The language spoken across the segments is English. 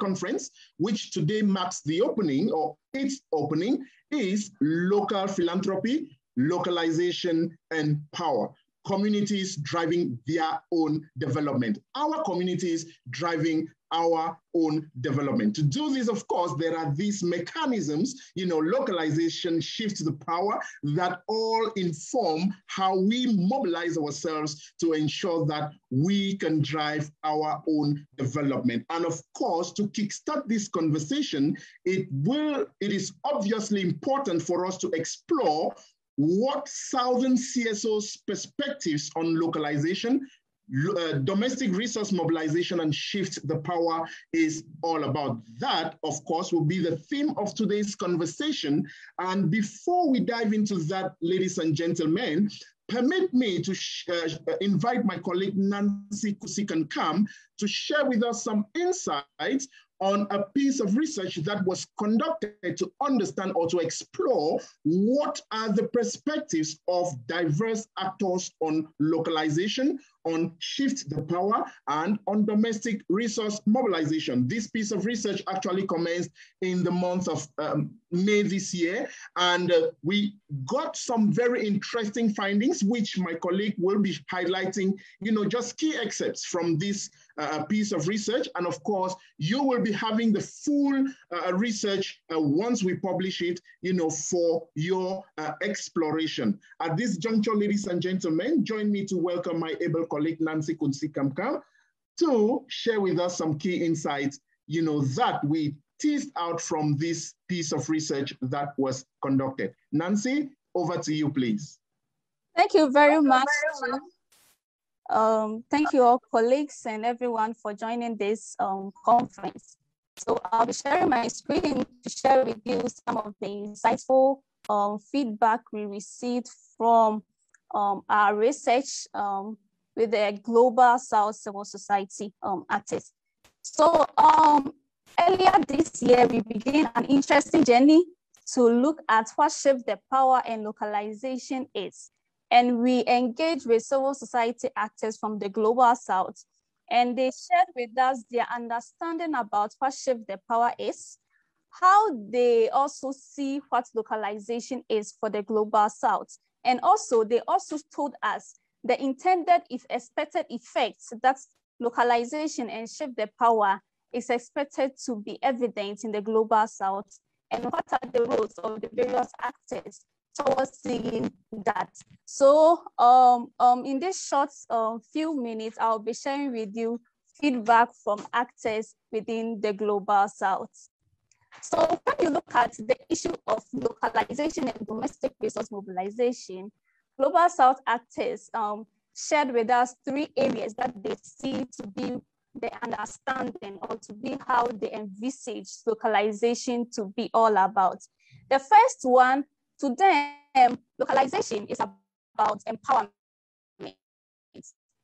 conference, which today marks the opening or its opening, is Local Philanthropy, Localization, and Power. Communities driving their own development. Our communities driving our own development. To do this, of course, there are these mechanisms, localization, shift the power, that all inform how we mobilize ourselves to ensure that we can drive our own development. And of course, to kickstart this conversation, it is obviously important for us to explore what Southern CSOs' perspectives on localization, domestic resource mobilization, and shift the power is all about. That, of course, will be the theme of today's conversation. And before we dive into that, ladies and gentlemen, permit me to invite my colleague Nancy Kusikan-Kam to share with us some insights on a piece of research that was conducted to understand or to explore what are the perspectives of diverse actors on localization, on shift the power, and on domestic resource mobilization. This piece of research actually commenced in the month of May this year, and we got some very interesting findings, which my colleague will be highlighting, just key excerpts from this piece of research. And of course, you will be having the full research once we publish it, for your exploration. At this juncture, ladies and gentlemen, join me to welcome my able colleague, Nancy Kusikan-Kam, to share with us some key insights, that we teased out from this piece of research that was conducted. Nancy, over to you, please. Thank you very much. Thank you all colleagues and everyone for joining this conference. So I'll be sharing my screen to share with you some of the insightful feedback we received from our research with the Global South Civil Society actors. So earlier this year, we began an interesting journey to look at what shift the power and localization is. And we engaged with civil society actors from the Global South, and they shared with us their understanding about what shift the power is, how they also see what localization is for the Global South. And also, they also told us the intended, if expected effects that localization and shift the power is expected to be evident in the Global South, and what are the roles of the various actors towards seeing that. So in this short few minutes, I'll be sharing with you feedback from actors within the Global South. So when you look at the issue of localization and domestic resource mobilization, Global South actors shared with us 3 areas that they see to be the understanding or to be how they envisage localization to be all about. The first one, to them, localization is about empowerment.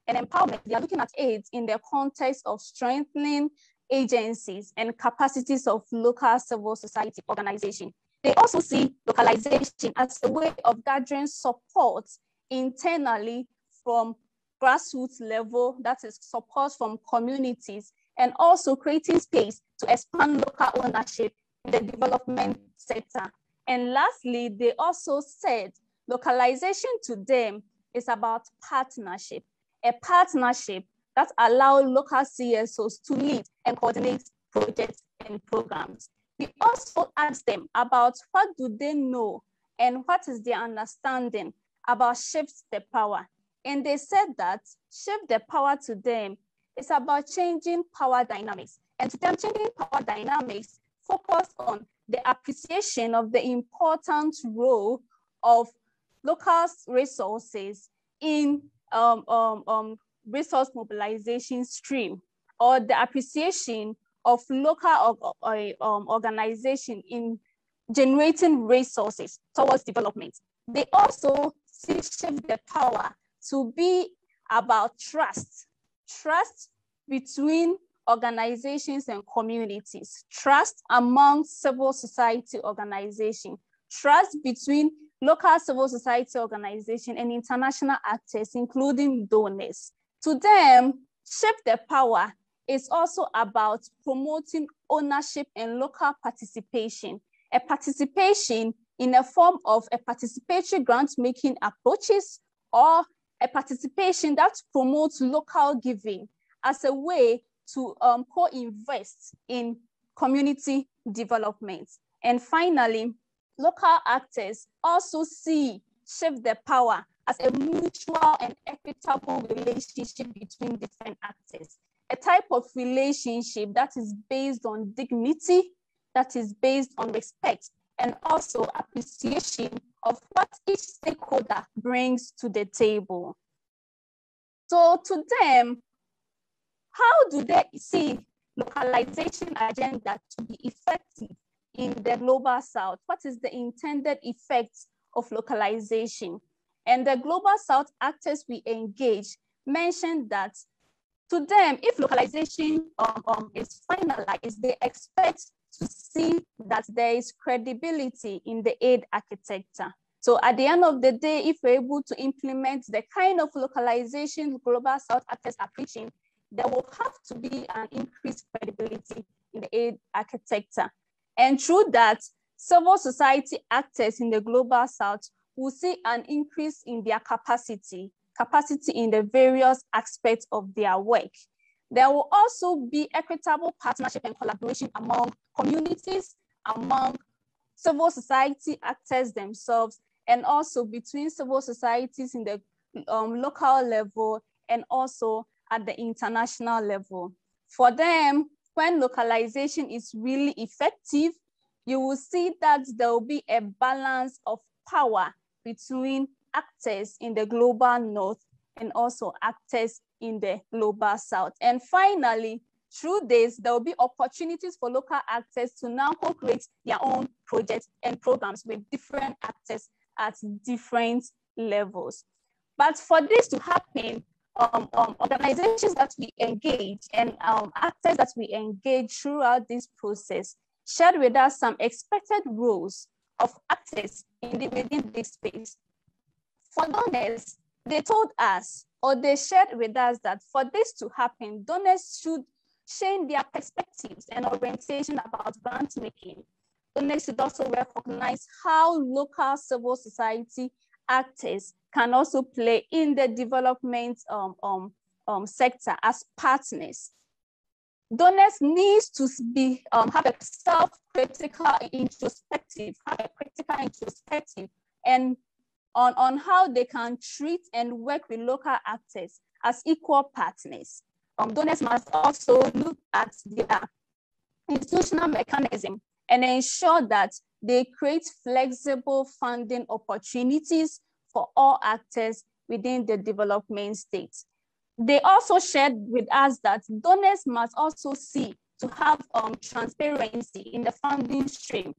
And empowerment, they are looking at it in the context of strengthening agencies and capacities of local civil society organizations. They also see localization as a way of gathering support internally from grassroots level, that is support from communities, and also creating space to expand local ownership in the development sector. And lastly, they also said localization to them is about partnership, a partnership that allows local CSOs to lead and coordinate projects and programs. We also asked them about what do they know and what is their understanding about shift the power. And they said that shift the power to them is about changing power dynamics. And to them, changing power dynamics focus on the appreciation of the important role of local resources in resource mobilization stream, or the appreciation of local organization in generating resources towards development. They also see shift the power to be about trust between organizations and communities, trust among civil society organizations, trust between local civil society organizations and international actors, including donors. To them, shift the power is also about promoting ownership and local participation, a participation in a form of a participatory grant-making approaches, or a participation that promotes local giving as a way to co-invest in community development. And finally, local actors also shift their power as a mutual and equitable relationship between different actors, a type of relationship that is based on dignity, that is based on respect, and also appreciation of what each stakeholder brings to the table. So to them, how do they see localization agenda to be effective in the global south? What is the intended effects of localization? And the global south actors we engage mentioned that to them, if localization is finalized, they expect to see that there is credibility in the aid architecture. So at the end of the day, if we're able to implement the kind of localization global south actors are preaching, there will have to be an increased credibility in the aid architecture. And through that, civil society actors in the global south will see an increase in their capacity in the various aspects of their work. There will also be equitable partnership and collaboration among communities, among civil society actors themselves, and also between civil societies in the local level and also at the international level. For them, when localization is really effective, you will see that there will be a balance of power between actors in the global north and also actors in the global south. And finally, through this, there will be opportunities for local actors to now co-create their own projects and programs with different actors at different levels. But for this to happen, organizations that we engage and actors that we engage throughout this process shared with us some expected roles of actors within this space. For donors, they told us, or they shared with us that for this to happen, donors should change their perspectives and orientation about grant making. Donors should also recognize how local civil society actors can also play in the development sector as partners. Donors need to be have a self-critical introspective, and on how they can treat and work with local actors as equal partners. Donors must also look at their institutional mechanism and ensure that they create flexible funding opportunities for all actors within the development state. They also shared with us that donors must also see to have transparency in the funding stream,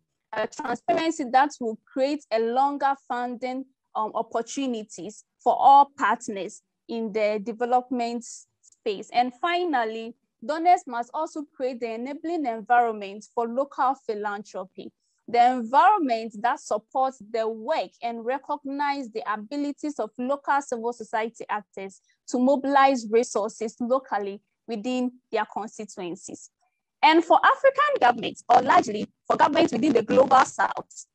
transparency that will create a longer funding opportunities for all partners in the development space. And finally, donors must also create the enabling environment for local philanthropy, the environment that supports the work and recognize the abilities of local civil society actors to mobilize resources locally within their constituencies. And for African governments, or largely for governments within the global south,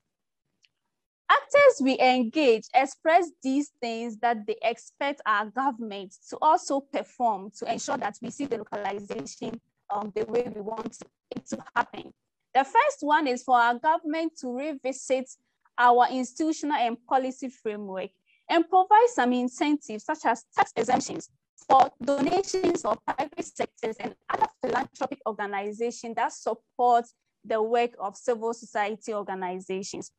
actors we engage express these things that they expect our government to also perform to ensure that we see the localization the way we want it to happen. The first one is for our government to revisit our institutional and policy framework and provide some incentives such as tax exemptions for donations of private sectors and other philanthropic organizations that support the work of civil society organizations.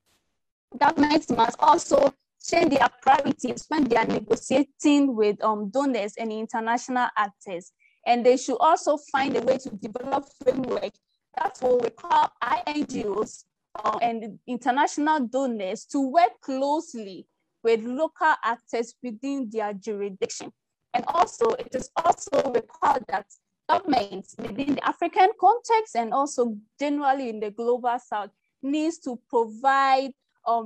Governments must also change their priorities when they are negotiating with donors and international actors. And they should also find a way to develop framework that will require INGOs and international donors to work closely with local actors within their jurisdiction. And also, it is also required that governments within the African context and also generally in the global south needs to provide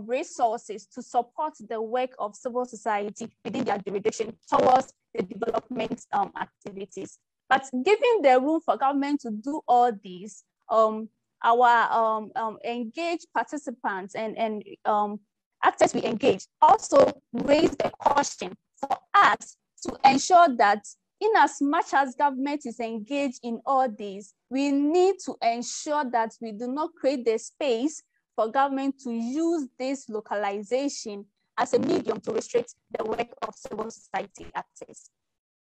resources to support the work of civil society within their jurisdiction towards the development activities. But giving the room for government to do all these, our engaged participants and actors we engage also raise the question for us to ensure that in as much as government is engaged in all these, we need to ensure that we do not create the space for government to use this localization as a medium to restrict the work of civil society actors.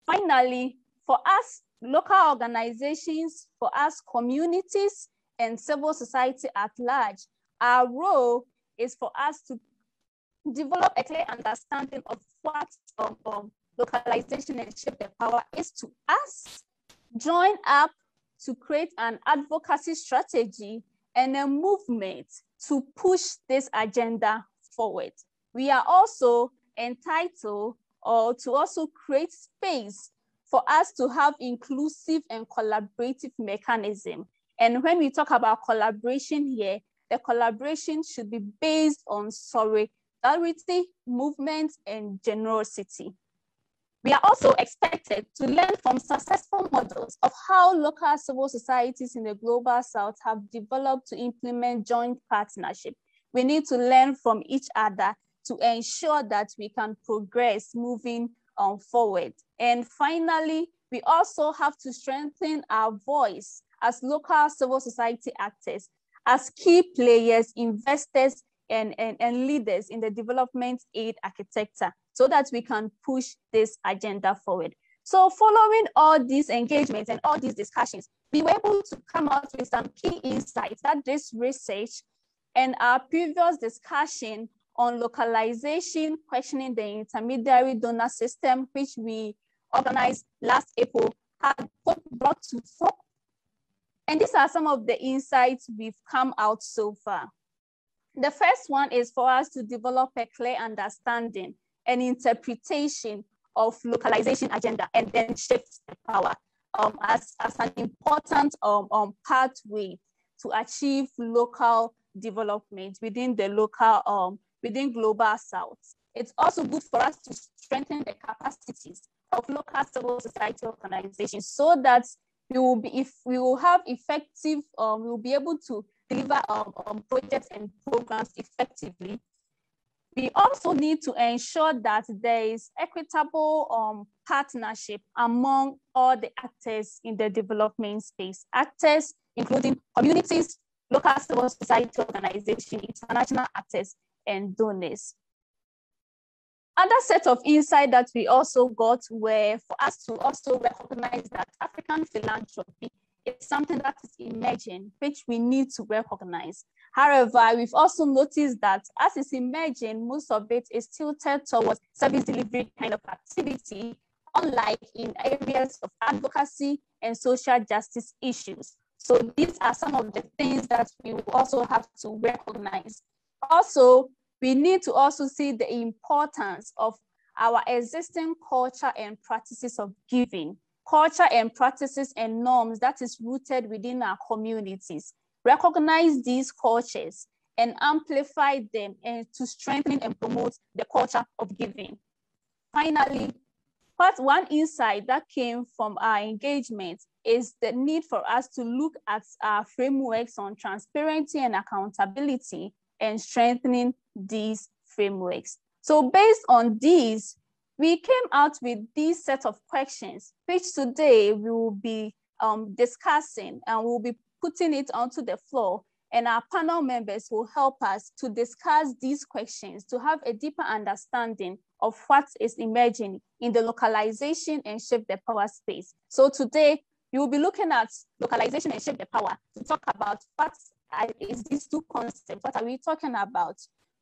Finally, for us local organizations, for us communities and civil society at large, our role is for us to develop a clear understanding of what localization and shape the power is to us, join up to create an advocacy strategy and a movement to push this agenda forward. We are also entitled to also create space for us to have inclusive and collaborative mechanism. And when we talk about collaboration here, the collaboration should be based on solidarity, movement, and generosity. We are also expected to learn from successful models of how local civil societies in the Global South have developed to implement joint partnership. We need to learn from each other to ensure that we can progress moving forward. And finally, we also have to strengthen our voice as local civil society actors, as key players, investors, and leaders in the development aid architecture, so that we can push this agenda forward. So following all these engagements and all these discussions, we were able to come out with some key insights that this research and our previous discussion on localization, questioning the intermediary donor system, which we organized last April, have brought to fore. And these are some of the insights we've come out so far. The first one is for us to develop a clear understanding and interpretation of localization agenda and then shift the power as an important pathway to achieve local development within the local, within Global South. It's also good for us to strengthen the capacities of local civil society organizations so that we will be, if we will have effective, we will be able to deliver projects and programs effectively. We also need to ensure that there is equitable partnership among all the actors in the development space. Actors, including communities, local civil society organizations, international actors, and donors. Other set of insight that we also got were for us to also recognize that African philanthropy is something that is emerging, which we need to recognize. However, we've also noticed that as it's emerging, most of it is tilted towards service delivery kind of activity, unlike in areas of advocacy and social justice issues. So these are some of the things that we will also have to recognize. Also, we need to also see the importance of our existing culture and practices of giving, culture and practices and norms that is rooted within our communities. Recognize these cultures and amplify them and to strengthen and promote the culture of giving. Finally, one insight that came from our engagement is the need for us to look at our frameworks on transparency and accountability and strengthening these frameworks. So based on these, we came out with these set of questions, which today we will be discussing and we'll be putting it onto the floor, and our panel members will help us to discuss these questions to have a deeper understanding of what is emerging in the localization and shape the power space. So today, you will be looking at localization and shape the power to talk about what is these two concepts, what are we talking about?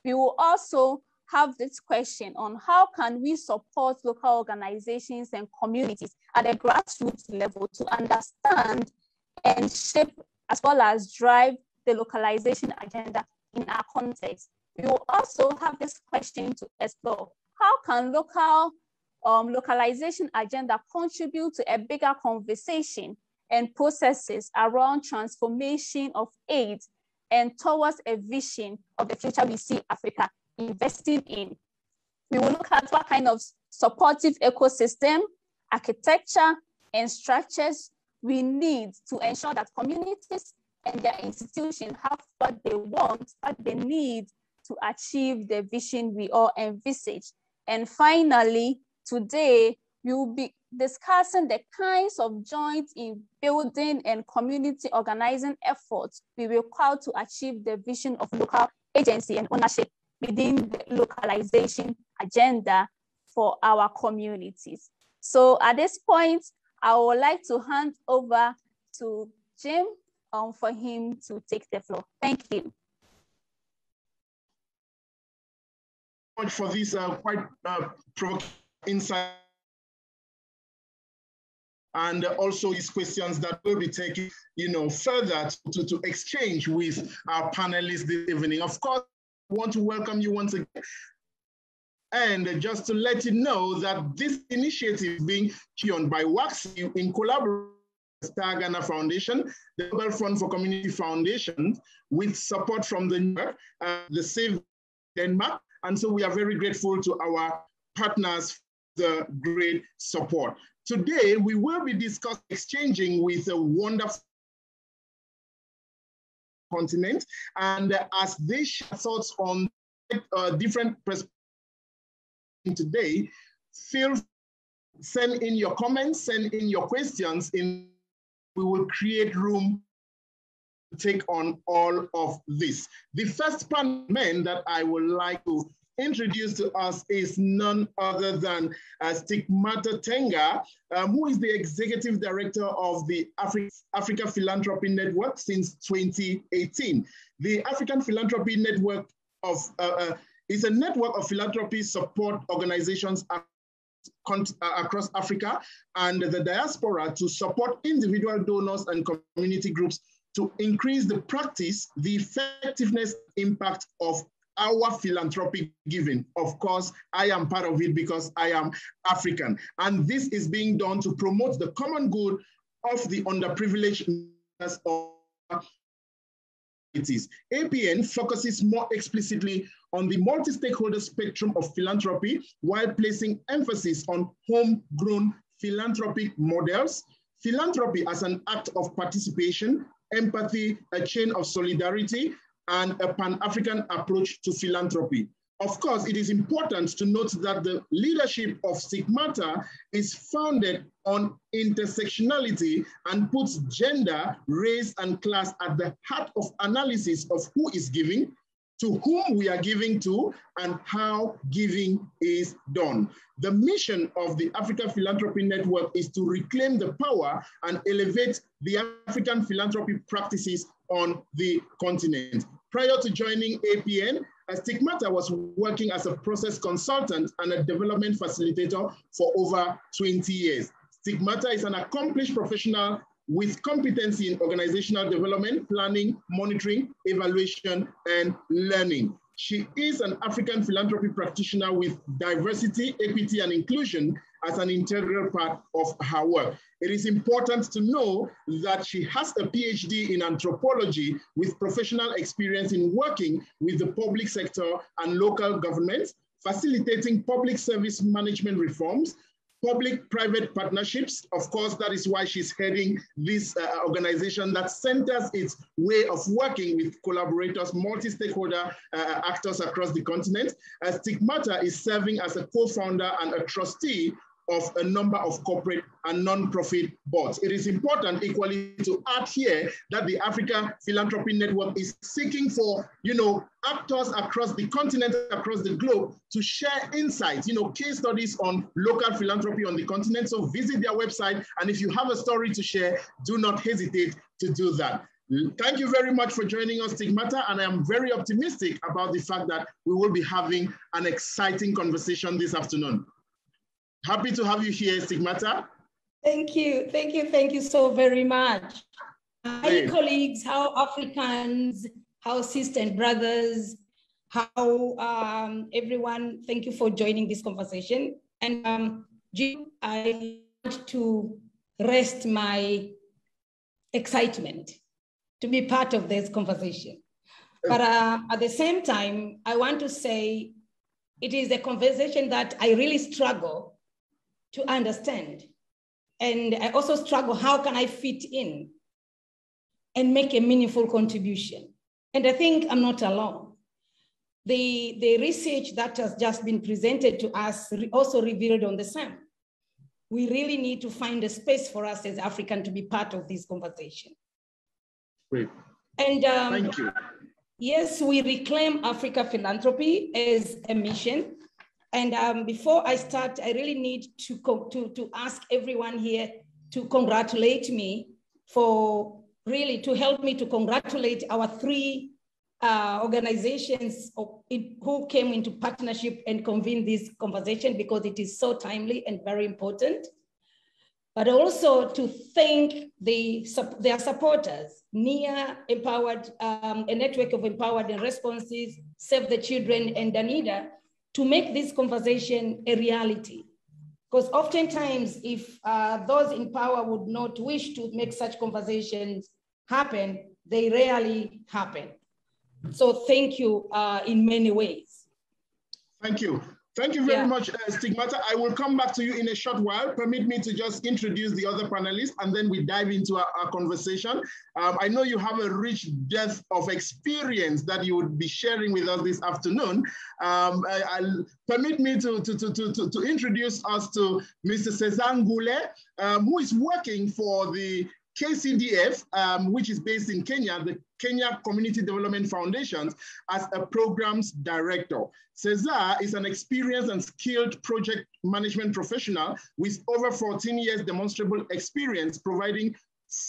We will also have this question on how can we support local organizations and communities at a grassroots level to understand and shape as well as drive the localization agenda in our context. We will also have this question to explore. How can localization agenda contribute to a bigger conversation and processes around transformation of aid and towards a vision of the future we see Africa investing in? We will look at what kind of supportive ecosystem, architecture, and structures we need to ensure that communities and their institutions have what they want, what they need to achieve the vision we all envisage. And finally, today, we will be discussing the kinds of joint in building and community organizing efforts we require to achieve the vision of local agency and ownership within the localization agenda for our communities. So at this point, I would like to hand over to Jim for him to take the floor. Thank you. Much for this quite provocative insight, and also these questions that we'll be taking, further to exchange with our panelists this evening. Of course, I want to welcome you once again. And just to let you know that this initiative is being championed by WAXI in collaboration with the Star Ghana Foundation, the Global Fund for Community Foundations, with support from the Save Denmark. And so we are very grateful to our partners for the great support. Today, we will be exchanging with a wonderful continent, and as they share thoughts on different perspectives today, send in your comments, send in your questions, we will create room to take on all of this. The first panel that I would like to introduce to us is none other than Stigmata Tenga, who is the Executive Director of the Africa Philanthropy Network since 2018. The African Philanthropy Network is a network of philanthropy support organizations across Africa and the diaspora to support individual donors and community groups to increase the practice, the effectiveness, impact of our philanthropic giving. Of course, I am part of it because I am African. And this is being done to promote the common good of the underprivileged of communities. APN focuses more explicitly on the multi-stakeholder spectrum of philanthropy while placing emphasis on homegrown philanthropic models, philanthropy as an act of participation, empathy, a chain of solidarity, and a Pan-African approach to philanthropy. Of course, it is important to note that the leadership of Stigmata is founded on intersectionality and puts gender, race, and class at the heart of analysis of who is giving, to whom we are giving to, and how giving is done. The mission of the Africa Philanthropy Network is to reclaim the power and elevate the African philanthropy practices on the continent. Prior to joining APN, Stigmata was working as a process consultant and a development facilitator for over 20 years. Stigmata is an accomplished professional with competency in organizational development, planning, monitoring, evaluation, and learning. She is an African philanthropy practitioner with diversity, equity, and inclusion as an integral part of her work. It is important to know that she has a PhD in anthropology with professional experience in working with the public sector and local governments, facilitating public service management reforms, public-private partnerships. Of course, that is why she's heading this organization that centers its way of working with collaborators, multi-stakeholder actors across the continent. Stigmata is serving as a co-founder and a trustee of a number of corporate and non-profit boards. It is important equally to add here that the Africa Philanthropy Network is seeking for, actors across the continent, across the globe to share insights, case studies on local philanthropy on the continent. So visit their website, and if you have a story to share, do not hesitate to do that. Thank you very much for joining us, Stigmata, and I am very optimistic about the fact that we will be having an exciting conversation this afternoon. Happy to have you here, Stigmata. Thank you so very much. Hi, colleagues, how Africans, how sisters and brothers, how everyone, thank you for joining this conversation. And Jim, I want to rest my excitement to be part of this conversation. But at the same time, I want to say it is a conversation that I really struggle to understand. And I also struggle, how can I fit in and make a meaningful contribution? And I think I'm not alone. The research that has just been presented to us also revealed on the same. We really need to find a space for us as African to be part of this conversation. Great. And thank you. Yes, we reclaim Africa philanthropy as a mission. And before I start, I really need to ask everyone here to congratulate me for really to help me to congratulate our three organizations who came into partnership and convened this conversation, because it is so timely and very important. But also to thank their supporters, NIA Empowered, a network of empowered and responses, Save the Children, and Danida, to make this conversation a reality. Because oftentimes, if those in power would not wish to make such conversations happen, they rarely happen. So thank you in many ways. Thank you. Thank you very much, Stigmata. I will come back to you in a short while. Permit me to just introduce the other panelists, and then we dive into our conversation. I know you have a rich depth of experience that you would be sharing with us this afternoon. Permit me to introduce us to Mr. Cesar Ngule, who is working for the KCDF, which is based in Kenya, the Kenya Community Development Foundation, as a programs director. Cesar is an experienced and skilled project management professional with over 14 years demonstrable experience providing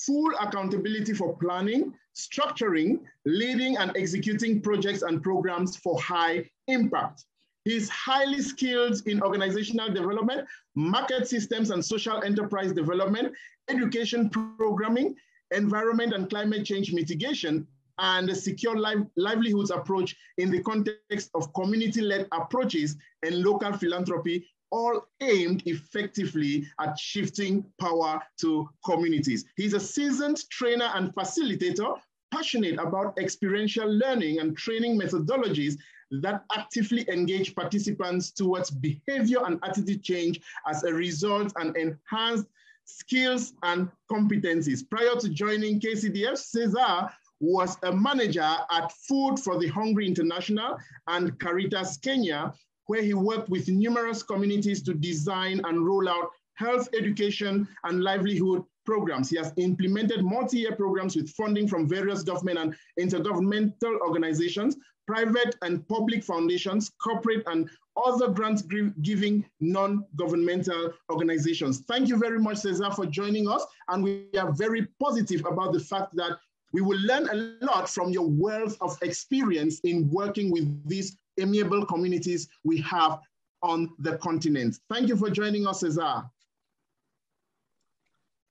full accountability for planning, structuring, leading and executing projects and programs for high impact. He is highly skilled in organizational development, market systems and social enterprise development, education programming, environment and climate change mitigation, and a secure livelihoods approach in the context of community-led approaches and local philanthropy, all aimed effectively at shifting power to communities. He's a seasoned trainer and facilitator, passionate about experiential learning and training methodologies that actively engage participants towards behavior and attitude change as a result and enhanced skills and competencies. Prior to joining KCDF, Cesar was a manager at Food for the Hungry International and Caritas Kenya, where he worked with numerous communities to design and roll out health education and livelihood programs. He has implemented multi-year programs with funding from various government and intergovernmental organizations, private and public foundations, corporate and other grant-giving non-governmental organizations. Thank you very much, Cesar, for joining us. And we are very positive about the fact that we will learn a lot from your wealth of experience in working with these amiable communities we have on the continent. Thank you for joining us, Cesar.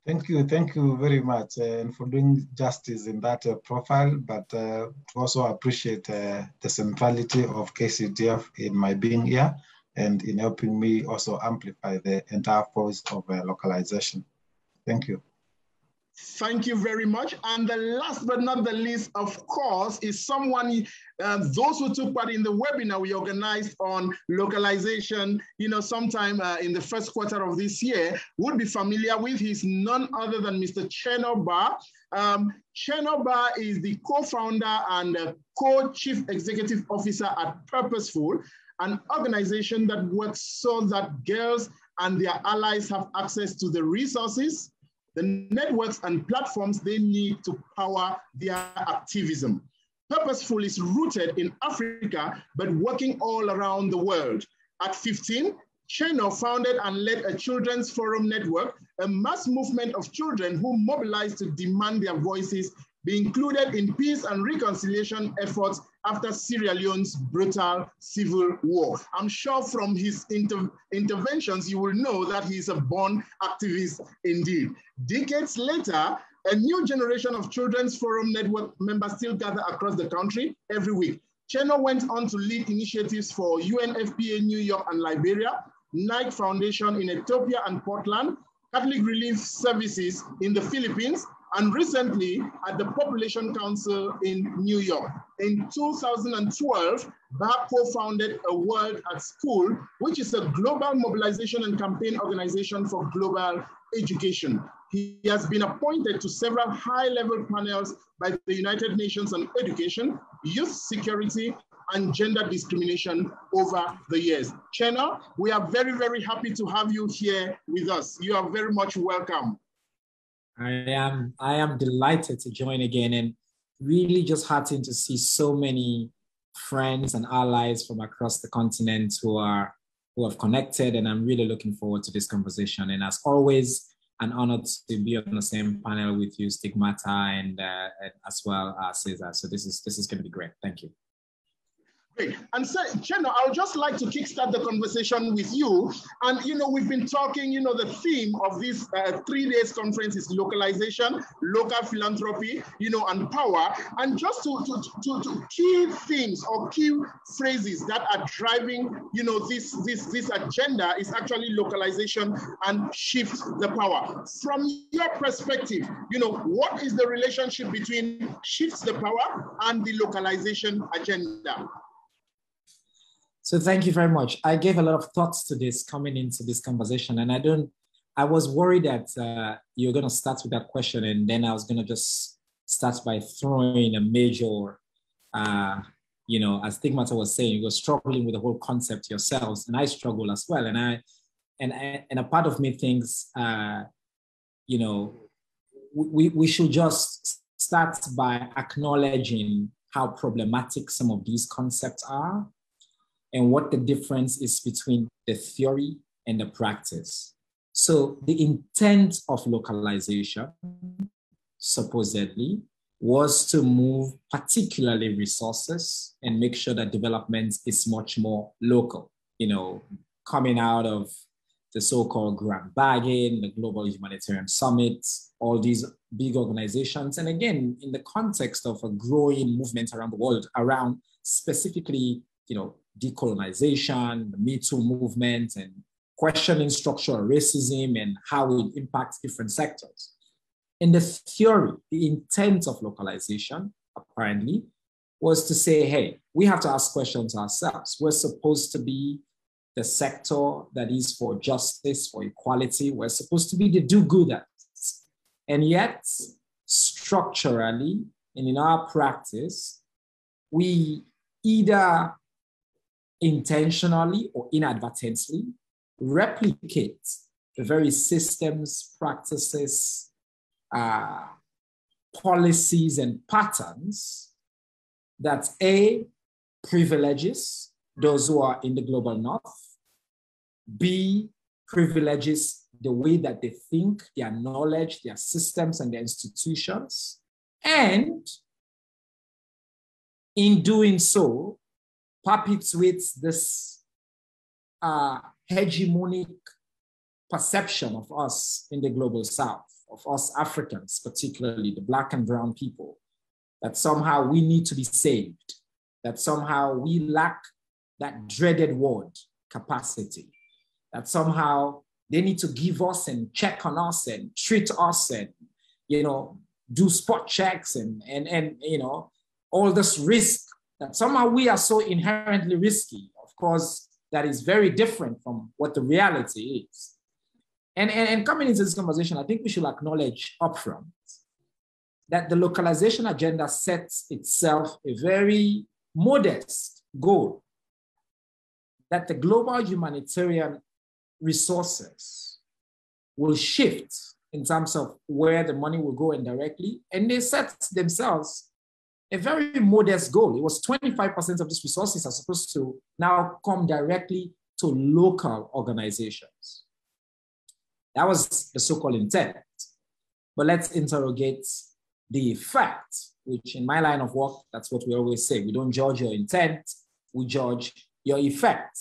Thank you very much and for doing justice in that profile, but to also appreciate the centrality of KCDF in my being here and in helping me also amplify the entire force of localization. Thank you. Thank you very much. And the last but not the least, of course, is someone, those who took part in the webinar we organized on localization, sometime in the first quarter of this year, would be familiar with. He's none other than Mr. Cheno Ba. Cheno Ba is the co-founder and co-chief executive officer at Purposeful, an organization that works so that girls and their allies have access to the resources, the networks and platforms they need to power their activism. Purposeful is rooted in Africa, but working all around the world. At 15, Cheno founded and led a children's forum network, a mass movement of children who mobilized to demand their voices be included in peace and reconciliation efforts after Sierra Leone's brutal civil war. I'm sure from his interventions, you will know that he's a born activist indeed. Decades later, a new generation of Children's Forum Network members still gather across the country every week. Cheno went on to lead initiatives for UNFPA New York and Liberia, Nike Foundation in Ethiopia and Portland, Catholic Relief Services in the Philippines, and recently at the Population Council in New York. In 2012, Bob co-founded A World at School, which is a global mobilization and campaign organization for global education. He has been appointed to several high-level panels by the United Nations on education, youth security, and gender discrimination over the years. Chenna, we are very, very happy to have you here with us. You are very much welcome. I am delighted to join again, and really just heartened to see so many friends and allies from across the continent who have connected, and I'm really looking forward to this conversation. And as always, an honor to be on the same panel with you, Stigmata, and as well as Cesar. So this is going to be great. Thank you. Great. And so, Chenna, I would just like to kickstart the conversation with you. And, we've been talking, the theme of this 3 days conference is localization, local philanthropy, and power. And just to key themes or key phrases that are driving, this agenda is actually localization and shift the power. From your perspective, what is the relationship between shift the power and the localization agenda? So thank you very much. I gave a lot of thoughts to this coming into this conversation, and I was worried that you're going to start with that question, and then I was going to just start by throwing a major, as Stigmata was saying, you were struggling with the whole concept yourselves, and I struggle as well. And a part of me thinks, we should just start by acknowledging how problematic some of these concepts are, and what the difference is between the theory and the practice. So the intent of localization, supposedly, was to move particularly resources and make sure that development is much more local, coming out of the so-called grand bargain, the Global Humanitarian Summit, all these big organizations. And again, in the context of a growing movement around the world around specifically, decolonization, the Me Too movement, and questioning structural racism and how it impacts different sectors. In the theory, the intent of localization, apparently, was to say, hey, we have to ask questions ourselves. We're supposed to be the sector that is for justice, for equality. We're supposed to be the do-gooders. And yet, structurally, and in our practice, we either intentionally or inadvertently replicate the very systems, practices, policies, and patterns that A, privileges those who are in the global north, B, privileges the way that they think, their knowledge, their systems, and their institutions, and in doing so, perpetuates this hegemonic perception of us in the global south, of us Africans, particularly the Black and brown people, that somehow we need to be saved, that somehow we lack that dreaded word, capacity, that somehow they need to give us and check on us and treat us and, do spot checks and all this risk, that somehow we are so inherently risky. Of course, that is very different from what the reality is. And coming into this conversation, I think we should acknowledge upfront that the localization agenda sets itself a very modest goal, that the global humanitarian resources will shift in terms of where the money will go indirectly. And they set themselves a very modest goal. It was 25% of these resources are supposed to now come directly to local organizations. That was the so-called intent. But let's interrogate the effect, which in my line of work, that's what we always say. We don't judge your intent, we judge your effect.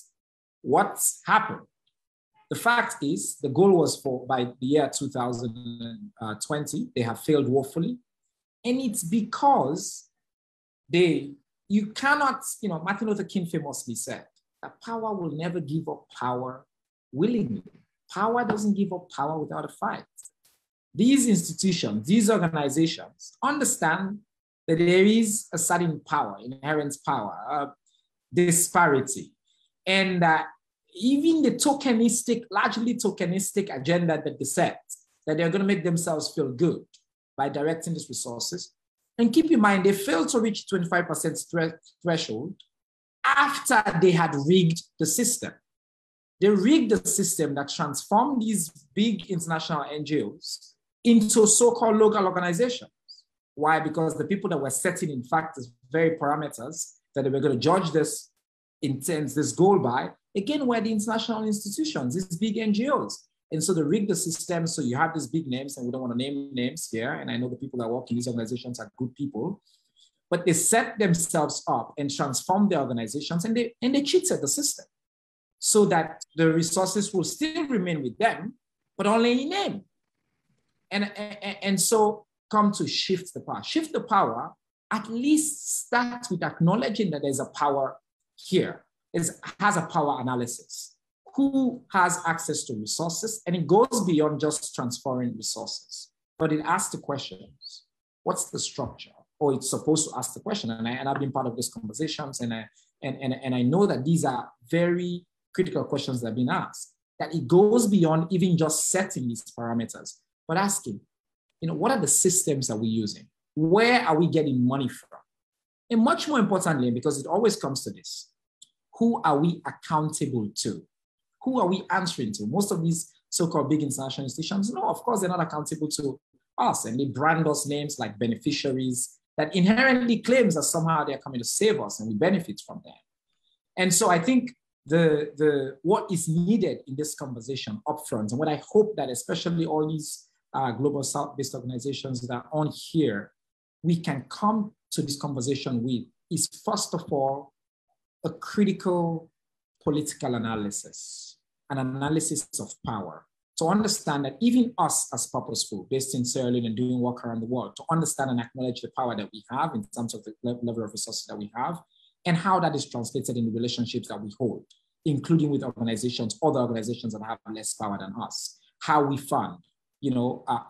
What's happened? The fact is, the goal was by the year 2020, they have failed woefully. And it's because you cannot, Martin Luther King famously said that power will never give up power willingly. Power doesn't give up power without a fight. these institutions, these organizations understand that there is a certain power, inherent power, disparity, and even the tokenistic, largely tokenistic agenda that they set, that they're going to make themselves feel good by directing these resources. And keep in mind, they failed to reach 25% threshold after they had rigged the system. They rigged the system that transformed these big international NGOs into so-called local organizations. Why? Because the people that were setting, in fact, the very parameters that they were going to judge this intent, this goal by, again, were the international institutions, these big NGOs. And so they rigged the system, so you have these big names, and we don't want to name names here, and I know the people that work in these organizations are good people, but they set themselves up and transformed their organizations, and they cheated the system so that the resources will still remain with them, but only in name. And so come to shift the power. Shift the power, at least start with acknowledging that there's a power here. It has a power analysis. Who has access to resources? And it goes beyond just transferring resources, but it asks the questions. What's the structure? Or it's supposed to ask the question. And I've been part of these conversations, and I know that these are very critical questions that have been asked, that it goes beyond even just setting these parameters, but asking, what are the systems that we're using? Where are we getting money from? And much more importantly, because it always comes to this, who are we accountable to? Who are we answering to? Most of these so-called big international institutions, no, of course, they're not accountable to us, and they brand us names like beneficiaries that inherently claims that somehow they're coming to save us and we benefit from them. And so I think what is needed in this conversation upfront, and what I hope that especially all these global South-based organizations that are on here, we can come to this conversation with, is first of all, a critical political analysis, an analysis of power, to understand that even us as purposeful, based in Sierra Leone and doing work around the world, to understand and acknowledge the power that we have in terms of the level of resources that we have, and how that is translated in the relationships that we hold, including with organizations, other organizations that have less power than us, how we fund,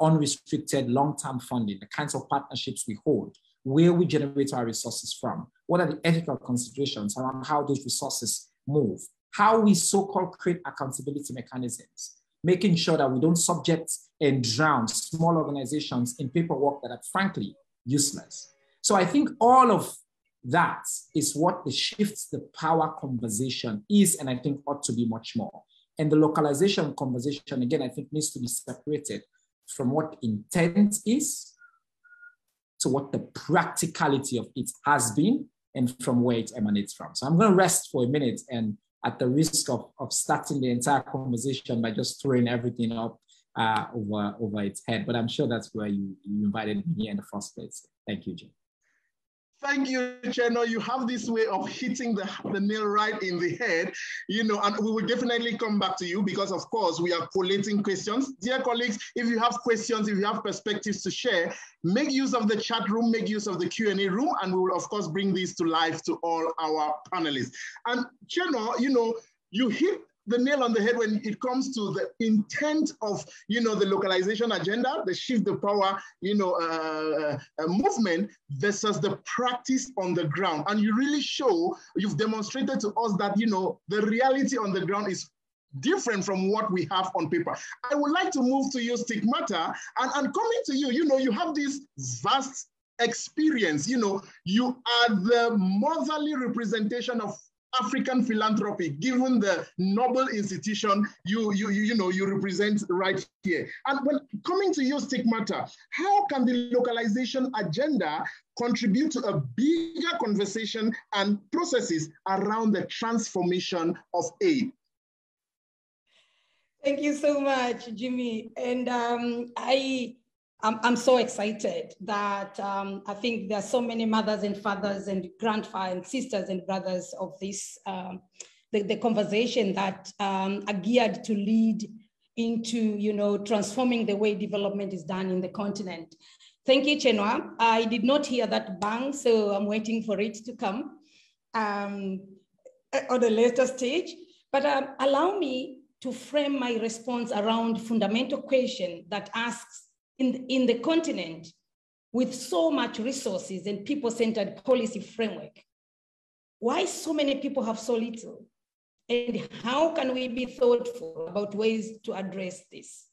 unrestricted long-term funding, the kinds of partnerships we hold, where we generate our resources from, what are the ethical considerations around how those resources move, how we so-called create accountability mechanisms, making sure that we don't subject and drown small organizations in paperwork that are frankly useless. So I think all of that is what the shifts the power conversation is, and I think ought to be much more. And the localization conversation, again, I think needs to be separated from what intent is to what the practicality of it has been and from where it emanates from. So I'm going to rest for a minute, and at the risk of starting the entire conversation by just throwing everything up over its head, but I'm sure that's where you invited me here in the first place. Thank you, Jim. Thank you, Cheno. You have this way of hitting the nail right in the head, and we will definitely come back to you because, of course, we are collating questions. Dear colleagues, if you have questions, if you have perspectives to share, make use of the chat room, make use of the Q&A room, and we will, of course, bring these to life to all our panelists. And Cheno, you hit the nail on the head when it comes to the intent of, the localization agenda, the shift the power, movement versus the practice on the ground. And you really you've demonstrated to us that, the reality on the ground is different from what we have on paper. I would like to move to you, Stigmata, and coming to you, you have this vast experience, you are the motherly representation of African philanthropy, given the noble institution you represent right here. And when coming to you, Stigmata, how can the localization agenda contribute to a bigger conversation and processes around the transformation of aid? Thank you so much, Jimmy. And I'm so excited that I think there are so many mothers and fathers and grandfathers and sisters and brothers of this, the conversation that are geared to lead into, transforming the way development is done in the continent. Thank you, Chenwa. I did not hear that bang, so I'm waiting for it to come on a later stage. But allow me to frame my response around fundamental question that asks, in the continent with so much resources and people-centered policy framework, why so many people have so little? And how can we be thoughtful about ways to address this?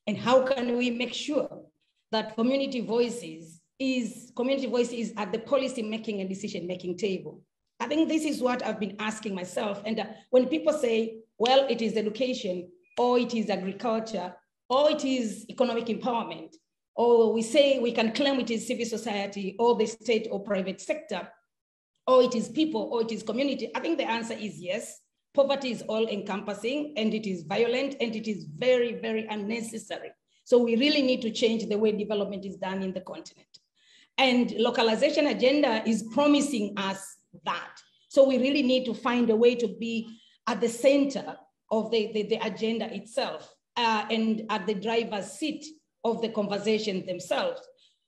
And how can we make sure that community voice is at the policy making and decision making table? I think this is what I've been asking myself. And when people say, well, it is education, or it is agriculture, or it is economic empowerment, or we say we can claim it is civil society, or the state or private sector, or it is people, or it is community, I think the answer is yes. Poverty is all encompassing, and it is violent, and it is very, very unnecessary. So we really need to change the way development is done in the continent. And localization agenda is promising us that. So we really need to find a way to be at the center of the agenda itself and at the driver's seat of the conversation themselves.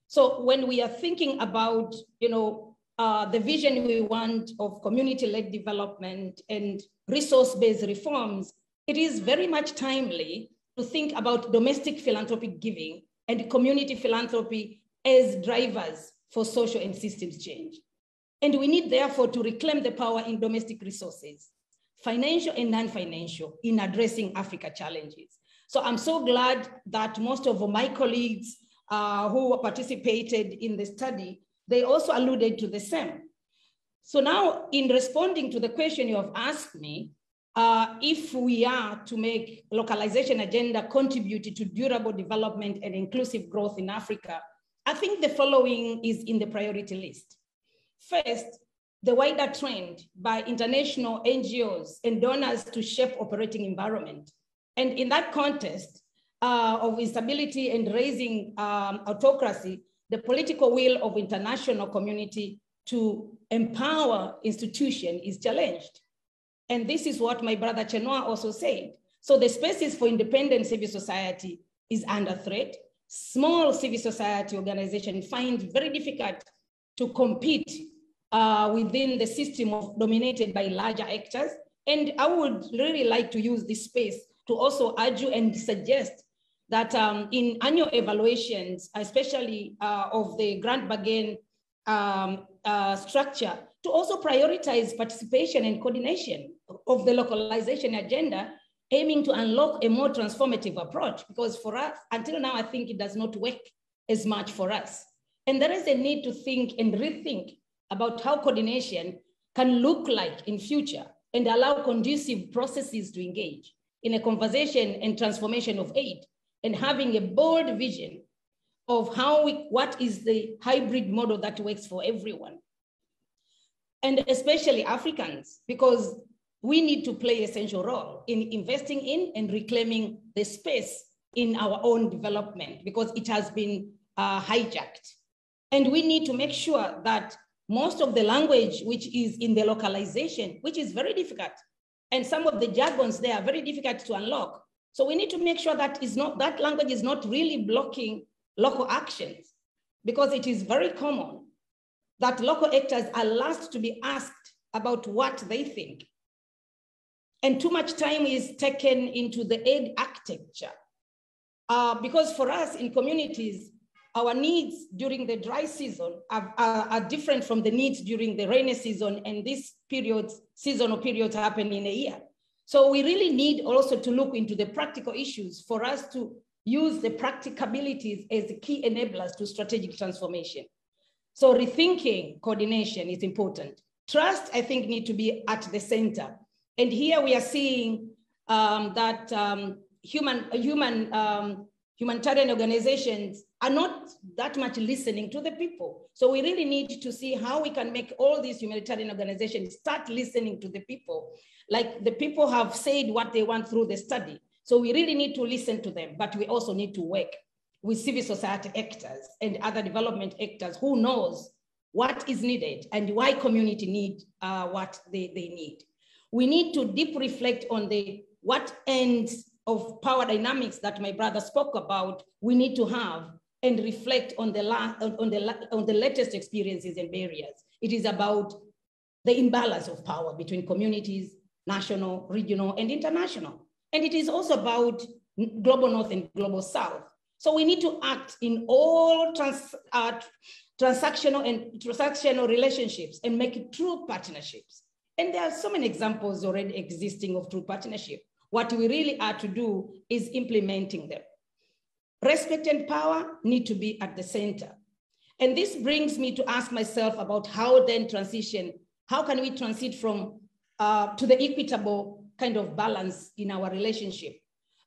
So when we are thinking about, the vision we want of community-led development and resource-based reforms, it is very much timely to think about domestic philanthropic giving and community philanthropy as drivers for social and systems change. And we need, therefore, to reclaim the power in domestic resources, financial and non-financial, in addressing Africa challenges. So I'm so glad that most of my colleagues who participated in the study, they also alluded to the same. So now, in responding to the question you have asked me, if we are to make localization agenda contribute to durable development and inclusive growth in Africa, I think the following is in the priority list. First, the wider trend by international NGOs and donors to shape operating environment. And in that context of instability and raising autocracy, the political will of international community to empower institutions is challenged. And this is what my brother Chenwa also said. So the spaces for independent civil society is under threat. Small civil society organizations find it very difficult to compete within the system dominated by larger actors. And I would really like to use this space to also argue and suggest that in annual evaluations, especially of the grant bargain structure, to also prioritize participation and coordination of the localization agenda, aiming to unlock a more transformative approach, because for us, until now, I think it does not work as much for us. And there is a need to think and rethink about how coordination can look like in future and allow conducive processes to engage in a conversation and transformation of aid, and having a bold vision of what is the hybrid model that works for everyone. And especially Africans, because we need to play an essential role in investing in and reclaiming the space in our own development, because it has been hijacked. And we need to make sure that most of the language which is in the localization, which is very difficult, and some of the jargons there are very difficult to unlock. So we need to make sure that that language is not really blocking local actions, because it is very common that local actors are last to be asked about what they think. And too much time is taken into the aid architecture. Because for us in communities, our needs during the dry season are different from the needs during the rainy season, and these seasonal periods happen in a year. So we really need also to look into the practical issues for us to use the practicabilities as the key enablers to strategic transformation. So rethinking coordination is important. Trust, I think, need to be at the center. And here we are seeing that humanitarian organizations are not that much listening to the people. So we really need to see how we can make all these humanitarian organizations start listening to the people. Like the people have said what they want through the study. So we really need to listen to them, but we also need to work with civil society actors and other development actors who knows what is needed and why community need what they need. We need to deep reflect on what ends of power dynamics that my brother spoke about we need to have, and reflect on the latest experiences and barriers. It is about the imbalance of power between communities, national, regional, and international. And it is also about global North and global South. So we need to act in all transactional relationships and make it true partnerships. And there are so many examples already existing of true partnership. What we really are to do is implementing them. Respect and power need to be at the center. And this brings me to ask myself about how then transition, how can we transit from to the equitable kind of balance in our relationship?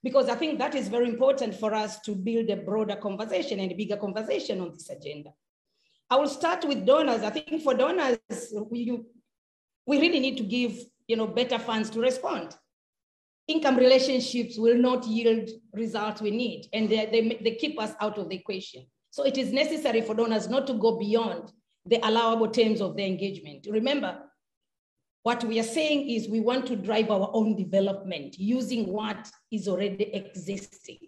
Because I think that is very important for us to build a broader conversation and a bigger conversation on this agenda. I will start with donors. I think for donors, we really need to give better funds to respond. Income relationships will not yield results we need, and they keep us out of the equation. So it is necessary for donors not to go beyond the allowable terms of their engagement. Remember, what we are saying is we want to drive our own development using what is already existing.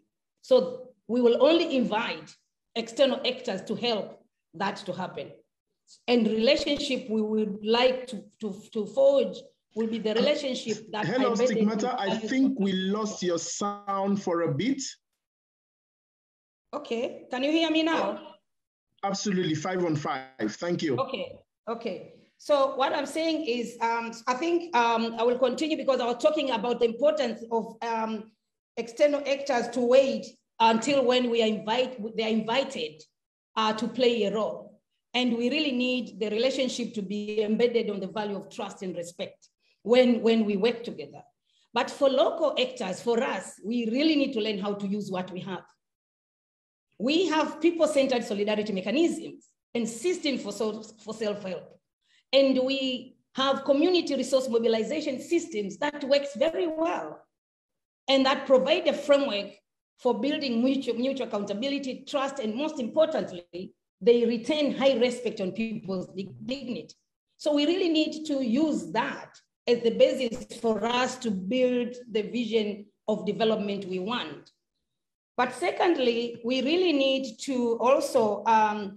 So we will only invite external actors to help that to happen. And relationship we would like to forge will be the relationship that— Hello, Stigmata, I think we lost your sound for a bit. Okay, can you hear me now? Absolutely, 5 on 5, thank you. Okay. So what I'm saying is, I think I will continue because I was talking about the importance of external actors to wait until when they are invited to play a role. And we really need the relationship to be embedded on the value of trust and respect when we work together. But for local actors, for us, we really need to learn how to use what we have. We have people-centered solidarity mechanisms and systems for self-help. And we have community resource mobilization systems that works very well and that provide a framework for building mutual accountability, trust, and most importantly, they retain high respect on people's dignity. So we really need to use that as the basis for us to build the vision of development we want. But secondly, we really need to also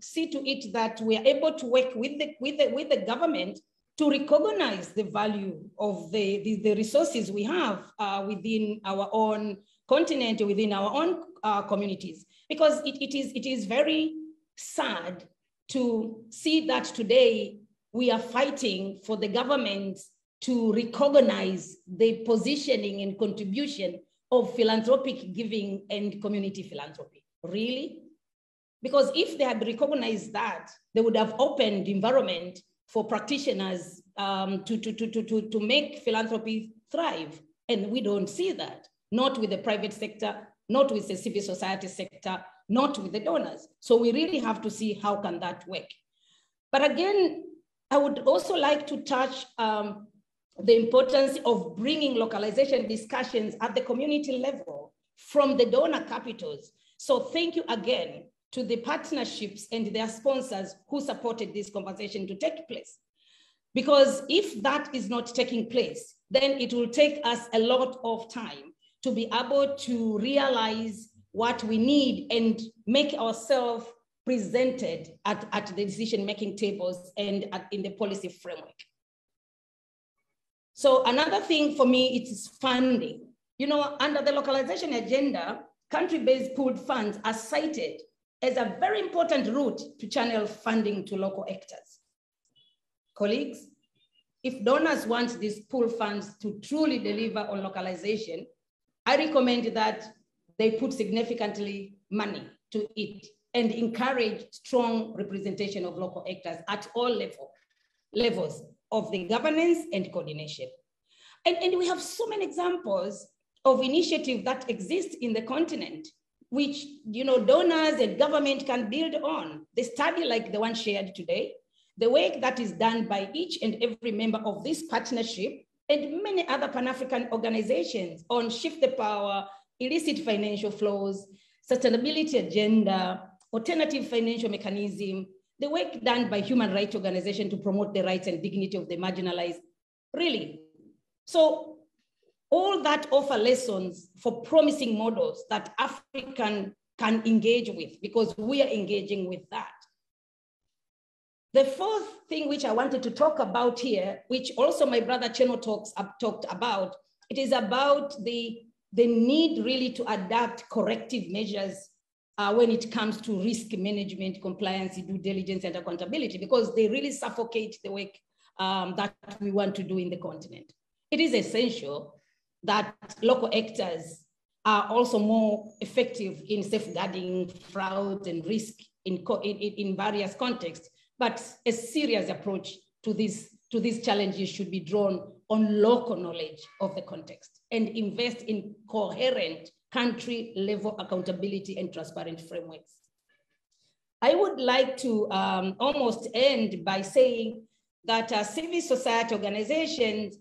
see to it that we are able to work with the government to recognize the value of the resources we have within our own continent, within our own communities. Because it is very sad to see that today we are fighting for the government to recognize the positioning and contribution of philanthropic giving and community philanthropy. Really? Because if they had recognized that, they would have opened the environment for practitioners to make philanthropy thrive. And we don't see that, not with the private sector, not with the civil society sector, not with the donors. So we really have to see how can that work. But again, I would also like to touch the importance of bringing localization discussions at the community level from the donor capitals. So thank you again to the partnerships and their sponsors who supported this conversation to take place. Because if that is not taking place, then it will take us a lot of time to be able to realize what we need and make ourselves presented at the decision-making tables and in the policy framework. So another thing for me, it is funding. Under the localization agenda, country-based pooled funds are cited as a very important route to channel funding to local actors. Colleagues, if donors want these pooled funds to truly deliver on localization, I recommend that they put significantly money to it and encourage strong representation of local actors at all levels of the governance and coordination. And we have so many examples of initiatives that exist in the continent, which donors and government can build on. The study like the one shared today, the work that is done by each and every member of this partnership and many other Pan-African organizations on shift the power, illicit financial flows, sustainability agenda, alternative financial mechanism, the work done by human rights organizations to promote the rights and dignity of the marginalized, really. So all that offer lessons for promising models that African can engage with because we are engaging with that. The fourth thing which I wanted to talk about here, which also my brother Cheno talked about, it is about the need really to adapt corrective measures when it comes to risk management, compliance, due diligence, and accountability, because they really suffocate the work that we want to do in the continent. It is essential that local actors are also more effective in safeguarding fraud and risk in various contexts, but a serious approach to these challenges should be drawn on local knowledge of the context and invest in coherent country-level accountability and transparent frameworks. I would like to almost end by saying that civil society organizations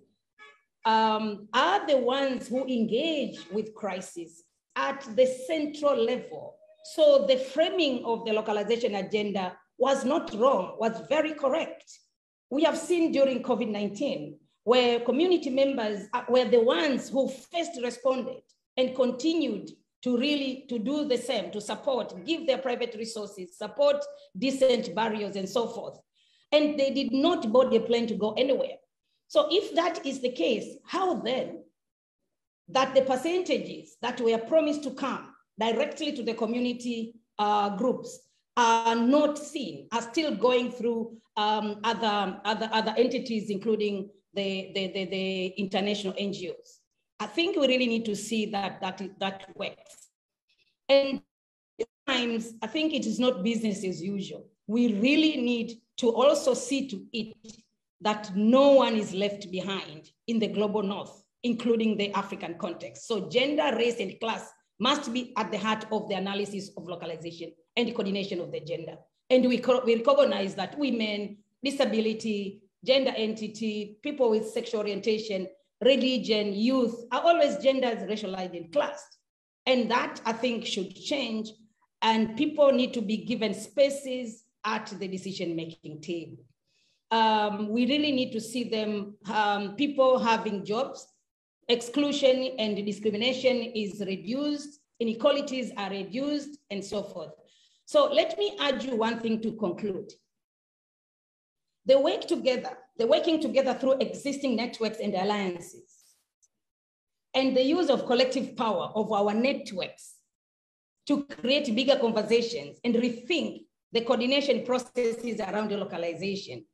are the ones who engage with crisis at the central level. So the framing of the localization agenda was not wrong, was very correct. We have seen during COVID-19, where community members were the ones who first responded and continued to really do the same, to support, give their private resources, support decent barriers and so forth. And they did not board a plane to go anywhere. So if that is the case, how then that the percentages that were promised to come directly to the community groups are not seen, are still going through other entities, including the international NGOs? I think we really need to see that works. And sometimes I think it is not business as usual. We really need to also see to it that no one is left behind in the global north, including the African context. So gender, race, and class must be at the heart of the analysis of localization and the coordination of the agenda. And we recognize that women, disability, gender entity, people with sexual orientation, religion, youth are always genders, racialized, and classed. And that, I think, should change. And people need to be given spaces at the decision-making table. We really need to see them, people having jobs, exclusion and discrimination is reduced, inequalities are reduced, and so forth. So let me add you one thing to conclude. The working together through existing networks and alliances, and the use of collective power of our networks to create bigger conversations and rethink the coordination processes around the localization,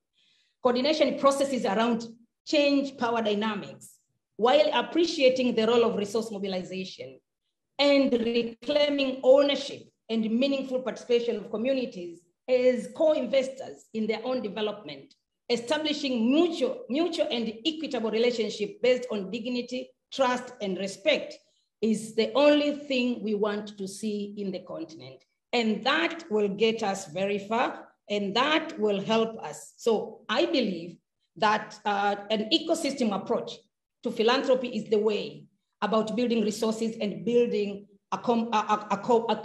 coordination processes around change power dynamics, while appreciating the role of resource mobilization and reclaiming ownership and meaningful participation of communities as co-investors in their own development, establishing mutual and equitable relationship based on dignity, trust, and respect is the only thing we want to see in the continent. And that will get us very far, and that will help us. So I believe that an ecosystem approach to philanthropy is the way about building resources and building a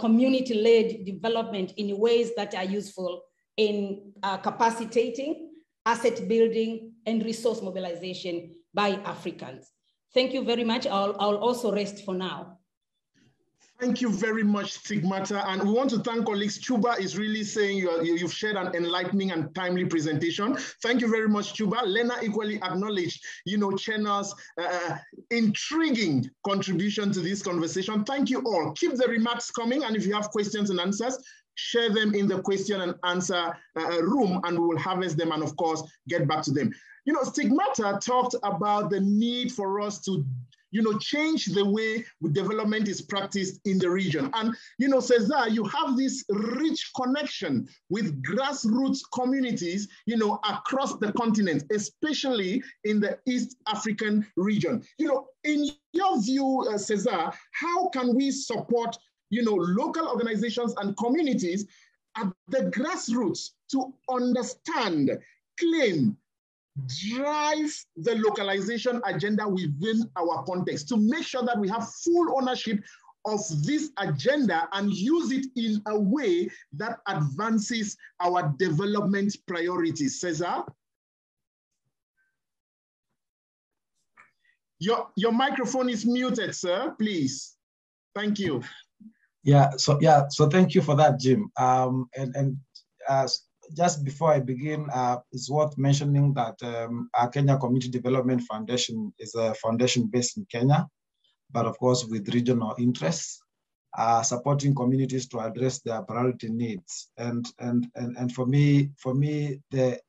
community-led development in ways that are useful in capacitating, asset building, and resource mobilization by Africans. Thank you very much. I'll also rest for now. Thank you very much, Stigmata. And we want to thank colleagues. Chuba is really saying you've shared an enlightening and timely presentation. Thank you very much, Chuba. Lena equally acknowledged, Chena's intriguing contribution to this conversation. Thank you all. Keep the remarks coming. And if you have questions and answers, share them in the question and answer room, and we will harvest them and, of course, get back to them. Stigmata talked about the need for us to change the way development is practiced in the region. And, Cesar, you have this rich connection with grassroots communities, across the continent, especially in the East African region. In your view, Cesar, how can we support, local organizations and communities at the grassroots to understand, claim, drive the localization agenda within our context, to make sure that we have full ownership of this agenda and use it in a way that advances our development priorities? Cesar? Your microphone is muted, sir, please. Thank you. So thank you for that, Jim. Just before I begin, it's worth mentioning that our Kenya Community Development Foundation is a foundation based in Kenya, but of course with regional interests. supporting communities to address their priority needs. And for me, the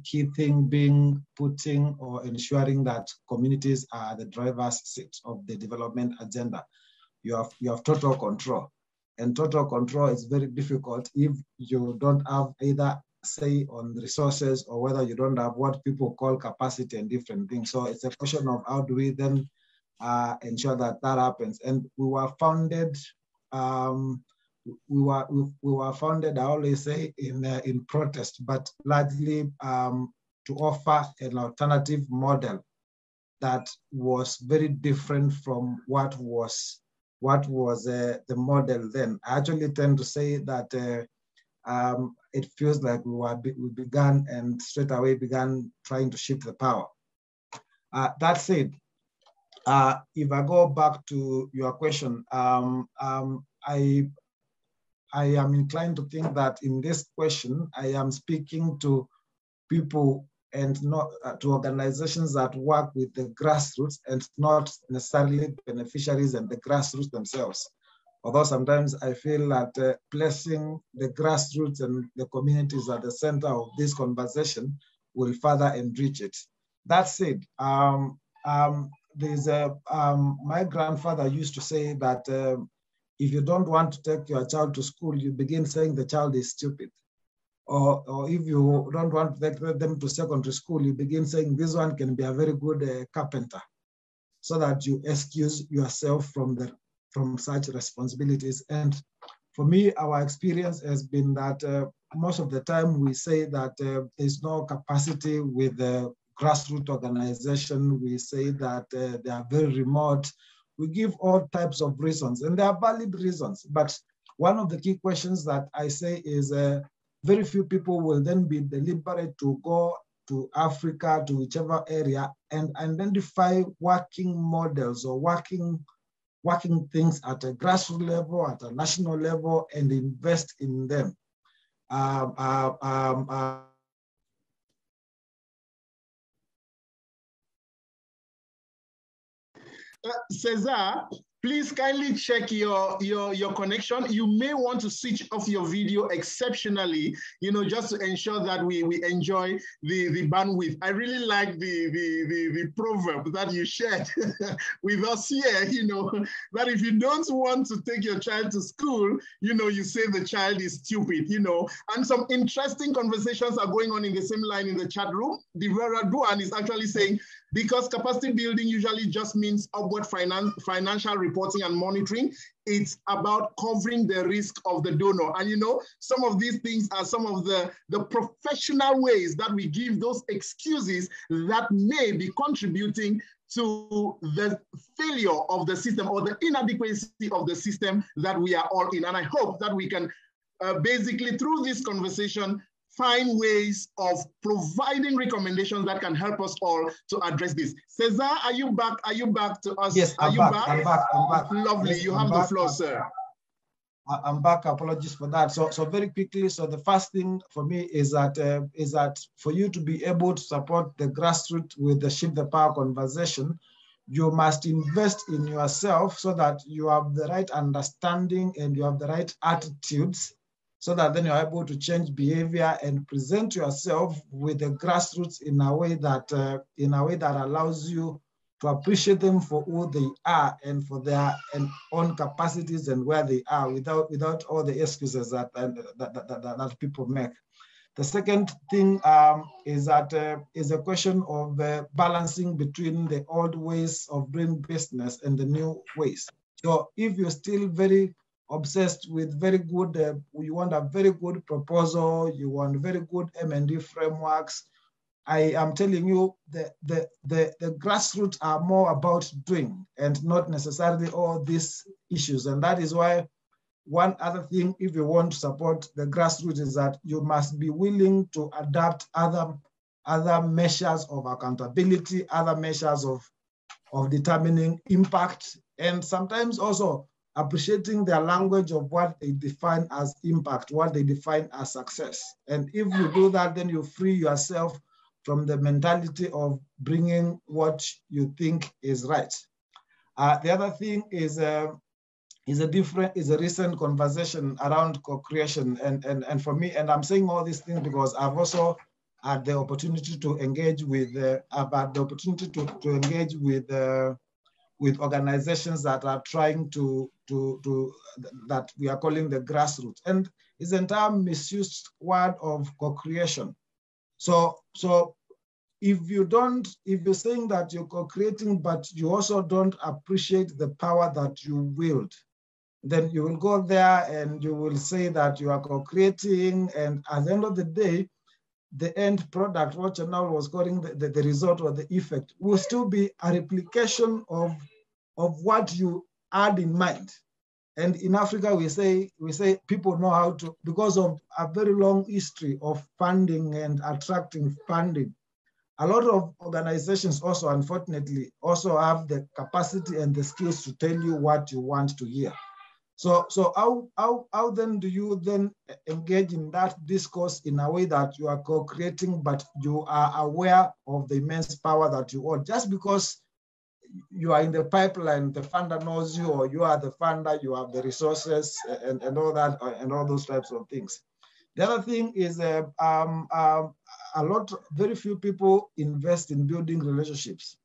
key thing being putting or ensuring that communities are the driver's seat of the development agenda. You have total control. And total control is very difficult if you don't have either say on the resources or whether you don't have what people call capacity and different things. So it's a question of how do we then ensure that that happens. And we were founded, founded, I always say, in protest, but largely to offer an alternative model that was very different from what was the model then. I actually tend to say that it feels like we began and straight away began trying to shift the power. That said, if I go back to your question, I am inclined to think that in this question, I am speaking to people and not to organizations that work with the grassroots and not necessarily beneficiaries and the grassroots themselves. Although sometimes I feel that placing the grassroots and the communities at the center of this conversation will further enrich it. That said, there's my grandfather used to say that if you don't want to take your child to school, you begin saying the child is stupid. Or if you don't want to take them to secondary school, you begin saying this one can be a very good carpenter, so that you excuse yourself from such responsibilities. And for me, our experience has been that most of the time we say that there's no capacity with the grassroots organization. We say that they are very remote. We give all types of reasons, and they are valid reasons. But one of the key questions that I say is very few people will then be deliberate to go to Africa, to whichever area, and identify working models or working things at a grassroots level, at a national level, and invest in them. Cesar, please kindly check your connection. You may want to switch off your video exceptionally, just to ensure that we enjoy the bandwidth. I really like the proverb that you shared with us here, that if you don't want to take your child to school, you say the child is stupid, and some interesting conversations are going on in the same line in the chat room. Divera Duan is actually saying, because capacity building usually just means upward financial reporting and monitoring, it's about covering the risk of the donor. And some of these things are some of the professional ways that we give those excuses that may be contributing to the failure of the system or the inadequacy of the system that we are all in. And I hope that we can basically, through this conversation, find ways of providing recommendations that can help us all to address this. Cesar, are you back? Are you back to us? Yes, I'm back. Lovely, yes, you have the floor, sir. I'm back. Apologies for that. So very quickly. So the first thing for me is that for you to be able to support the grassroots with the shift the power conversation, you must invest in yourself so that you have the right understanding and you have the right attitudes, so that then you're able to change behavior and present yourself with the grassroots in a way that allows you to appreciate them for who they are and for their own capacities and where they are, without all the excuses that people make. The second thing is a question of balancing between the old ways of doing business and the new ways. So if you're still very obsessed with very good, you want a very good proposal, you want very good M&D frameworks, I am telling you the grassroots are more about doing and not necessarily all these issues. And that is why one other thing, if you want to support the grassroots, is that you must be willing to adapt other measures of accountability, other measures of determining impact, and sometimes also appreciating their language of what they define as impact, what they define as success. And if you do that, then you free yourself from the mentality of bringing what you think is right. The other thing is is a recent conversation around co-creation. And for me, and I'm saying all these things because I've also had the opportunity to engage with, with organizations that are trying to that we are calling the grassroots. And it's an entire misused word of co-creation. So if you're saying that you're co-creating, but you also don't appreciate the power that you wield, then you will go there and you will say that you are co-creating, and at the end of the day, the end product, what Chanel was calling the result or the effect, will still be a replication of what you had in mind. And in Africa, we say people know how to, because of a very long history of funding and attracting funding. A lot of organizations also, unfortunately, also have the capacity and the skills to tell you what you want to hear. So how then do you then engage in that discourse in a way that you are co-creating, but you are aware of the immense power that you hold? Just because you are in the pipeline, the funder knows you, or you are the funder, you have the resources and all that, and all those types of things. The other thing is very few people invest in building relationships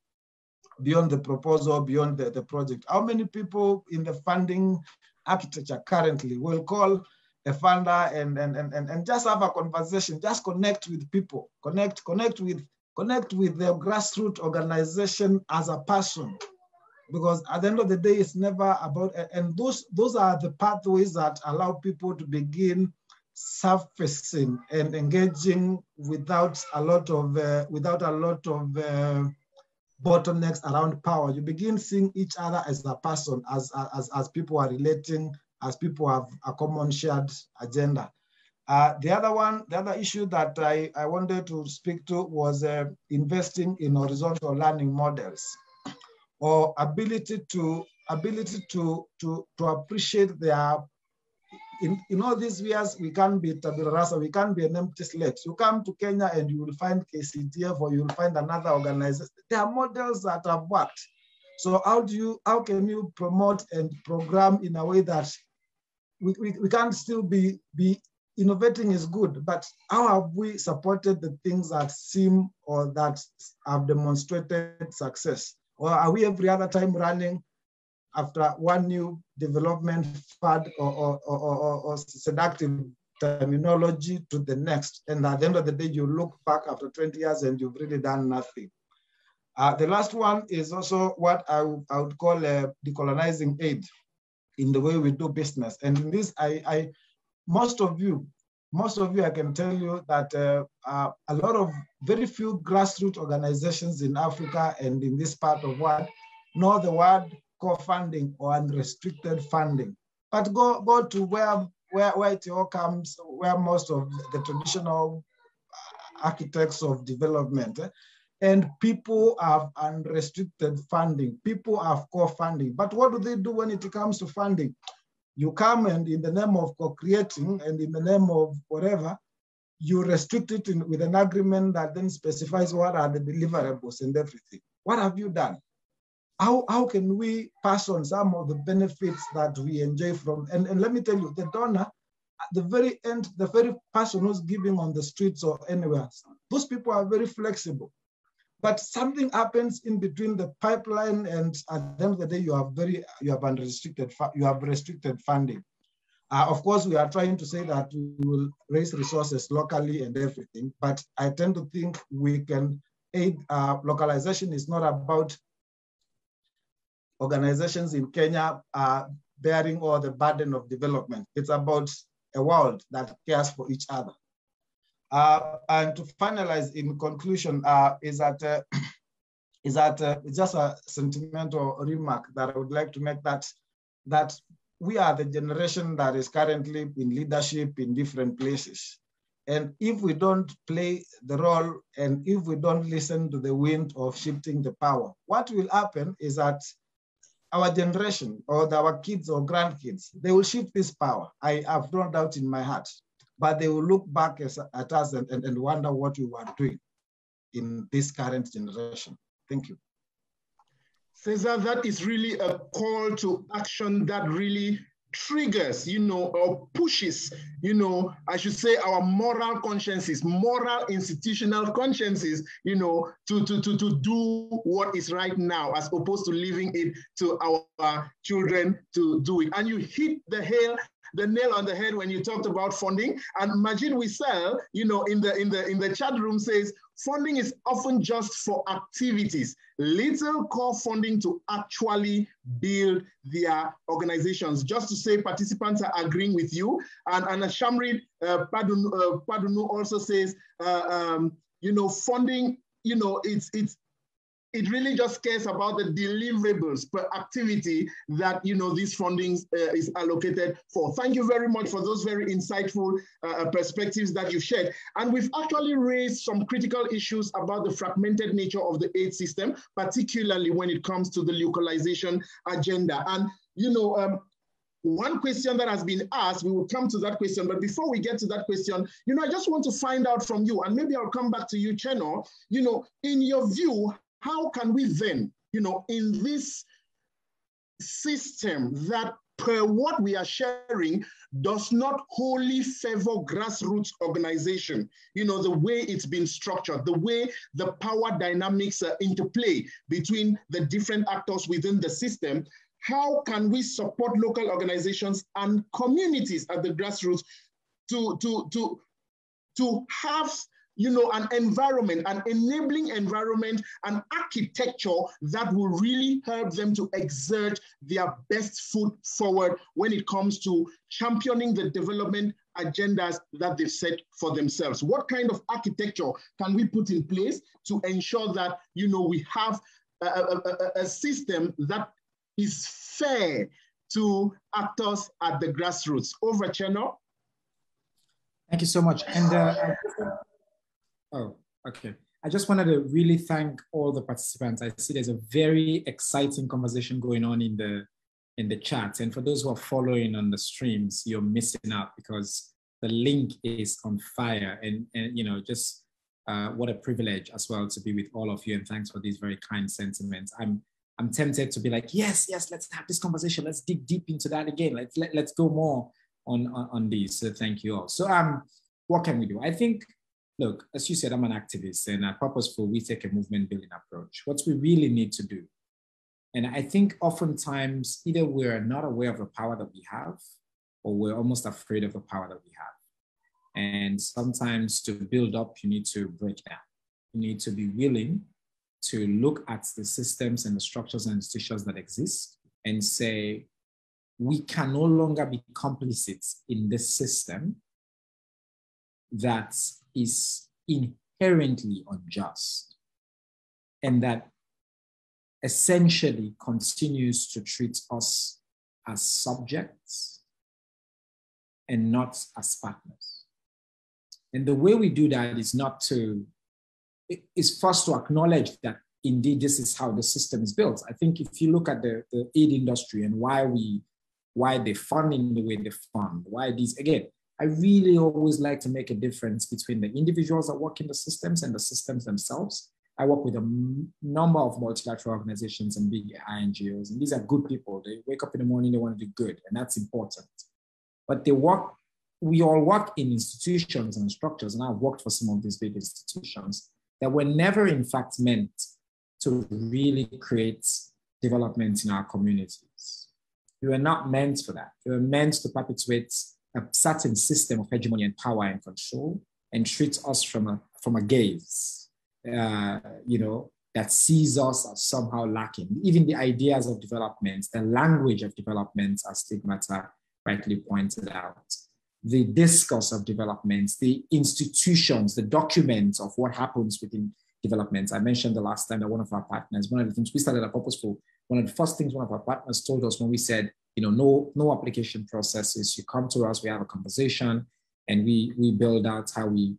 beyond the proposal, beyond the project. How many people in the funding architecture currently will call a funder and just have a conversation, just connect with people, connect with the grassroots organization as a person? Because at the end of the day, it's never about, and those are the pathways that allow people to begin surfacing and engaging without a lot of bottlenecks around power. You begin seeing each other as a person, as people are relating, as people have a common shared agenda. The other issue that I wanted to speak to was investing in horizontal learning models, or ability to appreciate their. In all these years, we can't be tabula rasa, we can't be an empty slate. You come to Kenya and you will find KCDF, or you will find another organization. There are models that have worked. So how can you promote and program in a way that we can't still be innovating is good, but how have we supported the things that seem or that have demonstrated success? Or are we every other time running after one new development fad or seductive terminology to the next? And at the end of the day, you look back after 20 years and you've really done nothing. The last one is also what I would call decolonizing aid in the way we do business. And in this, most of you, I can tell you that a lot of very few grassroots organizations in Africa and in this part of the world know the word co-funding or unrestricted funding. But go to where it all comes, where most of the traditional architects of development, and people have unrestricted funding, people have co-funding. But what do they do when it comes to funding? You come and in the name of co-creating and in the name of whatever, you restrict it with an agreement that then specifies what are the deliverables and everything. What have you done? How can we pass on some of the benefits that we enjoy from? And let me tell you, the donor, at the very end, the very person who's giving on the streets or anywhere, those people are very flexible. But something happens in between the pipeline, and at the end of the day, you have restricted funding. Of course, we are trying to say that we will raise resources locally and everything, but I tend to think we can aid. Localization is not about organizations in Kenya bearing all the burden of development. It's about a world that cares for each other. And to finalize, in conclusion, is that it's just a sentimental remark that I would like to make, that we are the generation that is currently in leadership in different places. And if we don't play the role, and if we don't listen to the wind of shifting the power, what will happen is that our generation, or our kids or grandkids, they will shift this power. I have no doubt in my heart. But they will look back at us and wonder what we were doing in this current generation. Thank you. Cesar, that is really a call to action that really triggers, or pushes, I should say our moral consciences, moral institutional consciences, to do what is right now, as opposed to leaving it to our children to do it. And you hit the nail on the head when you talked about funding. And Majid Wissel, in the chat room says, funding is often just for activities, little core funding to actually build their organizations. Just to say, participants are agreeing with you. And Shamrid Padunu also says, funding, it really just cares about the deliverables per activity that this funding is allocated for. Thank you very much for those very insightful perspectives that you've shared. And we've actually raised some critical issues about the fragmented nature of the aid system, particularly when it comes to the localization agenda. And one question that has been asked, we will come to that question, but before we get to that question, I just want to find out from you, and maybe I'll come back to you, Cheno, in your view, how can we then, in this system that per what we are sharing does not wholly favor grassroots organization, the way it's been structured, the way the power dynamics interplay between the different actors within the system, how can we support local organizations and communities at the grassroots to have an environment, an enabling environment, an architecture that will really help them to exert their best foot forward when it comes to championing the development agendas that they've set for themselves? What kind of architecture can we put in place to ensure that, we have a system that is fair to actors at the grassroots? Over, Cheno. Thank you so much. And oh, okay. I just wanted to really thank all the participants. I see there's a very exciting conversation going on in the chat. And for those who are following on the streams, you're missing out because the link is on fire. And just what a privilege as well to be with all of you. And thanks for these very kind sentiments. I'm tempted to be like, yes, let's have this conversation. Let's dig deep into that again. Let's go more on these. So thank you all. So what can we do? I think, look, as you said, I'm an activist and at Purposeful, we take a movement building approach. What we really need to do, and I think oftentimes either we're not aware of the power that we have or we're almost afraid of the power that we have. And sometimes to build up, you need to break down. You need to be willing to look at the systems and the structures and institutions that exist and say, we can no longer be complicit in this system that is inherently unjust and that essentially continues to treat us as subjects and not as partners. And the way we do that is first to acknowledge that indeed this is how the system is built. I think if you look at the aid industry and why they fund in the way they fund, why these, again, I really always like to make a difference between the individuals that work in the systems and the systems themselves. I work with a number of multilateral organizations and big NGOs, and these are good people. They wake up in the morning, they want to do good, and that's important. But we all work in institutions and structures, and I've worked for some of these big institutions that were never in fact meant to really create development in our communities. They were not meant for that. They were meant to perpetuate a certain system of hegemony and power and control and treat us from a gaze, that sees us as somehow lacking. Even the ideas of development, the language of development, as Stigmata rightly pointed out, the discourse of development, the institutions, the documents of what happens within development. I mentioned the last time that one of our partners, one of the things we started at Purposeful, one of the first things one of our partners told us when we said, no application processes, you come to us, we have a conversation, and we build out how we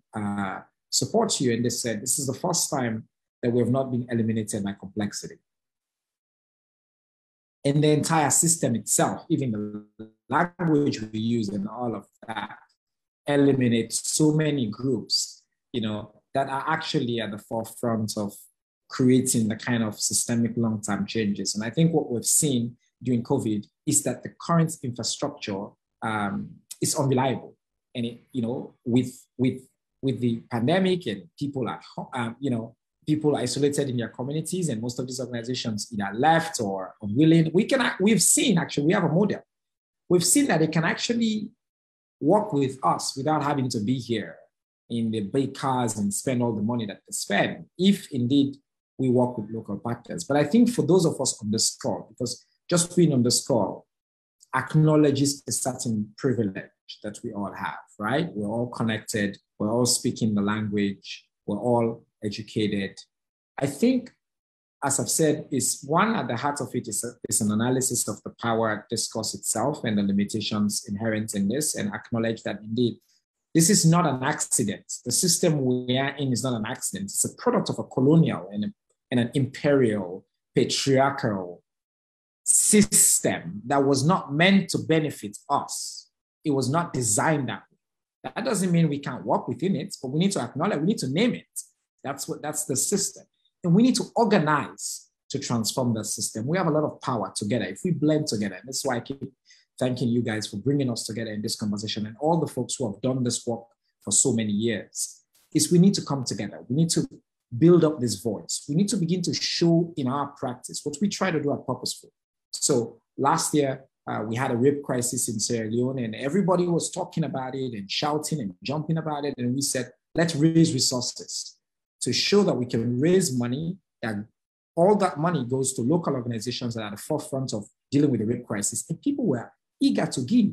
support you. And they said, this is the first time that we have not been eliminated by complexity. And the entire system itself, even the language we use and all of that, eliminates so many groups, that are actually at the forefront of creating the kind of systemic long-term changes. And I think what we've seen during COVID is that the current infrastructure is unreliable. And it, with the pandemic and people at home, people isolated in their communities, and most of these organizations either left or unwilling. We've seen, actually, we have a model. We've seen that they can actually work with us without having to be here in the big cars and spend all the money that they spend, if indeed we work with local partners. But I think for those of us on this call, because just being on this call acknowledges a certain privilege that we all have, right? We're all connected, we're all speaking the language, we're all educated. I think, as I've said, is one at the heart of it is an analysis of the power discourse itself and the limitations inherent in this, and acknowledge that indeed, this is not an accident. The system we are in is not an accident. It's a product of a colonial and an imperial, patriarchal system that was not meant to benefit us. It was not designed that way. That doesn't mean we can't work within it, but we need to acknowledge, we need to name it. That's the system. And we need to organize to transform that system. We have a lot of power together if we blend together. And that's why I keep thanking you guys for bringing us together in this conversation, and all the folks who have done this work for so many years. Is we need to come together. We need to build up this voice. We need to begin to show in our practice what we try to do at Purposeful. So last year, we had a rape crisis in Sierra Leone, and everybody was talking about it and shouting and jumping about it. And we said, let's raise resources to show that we can raise money, that all that money goes to local organizations that are at the forefront of dealing with the rape crisis. And people were eager to give.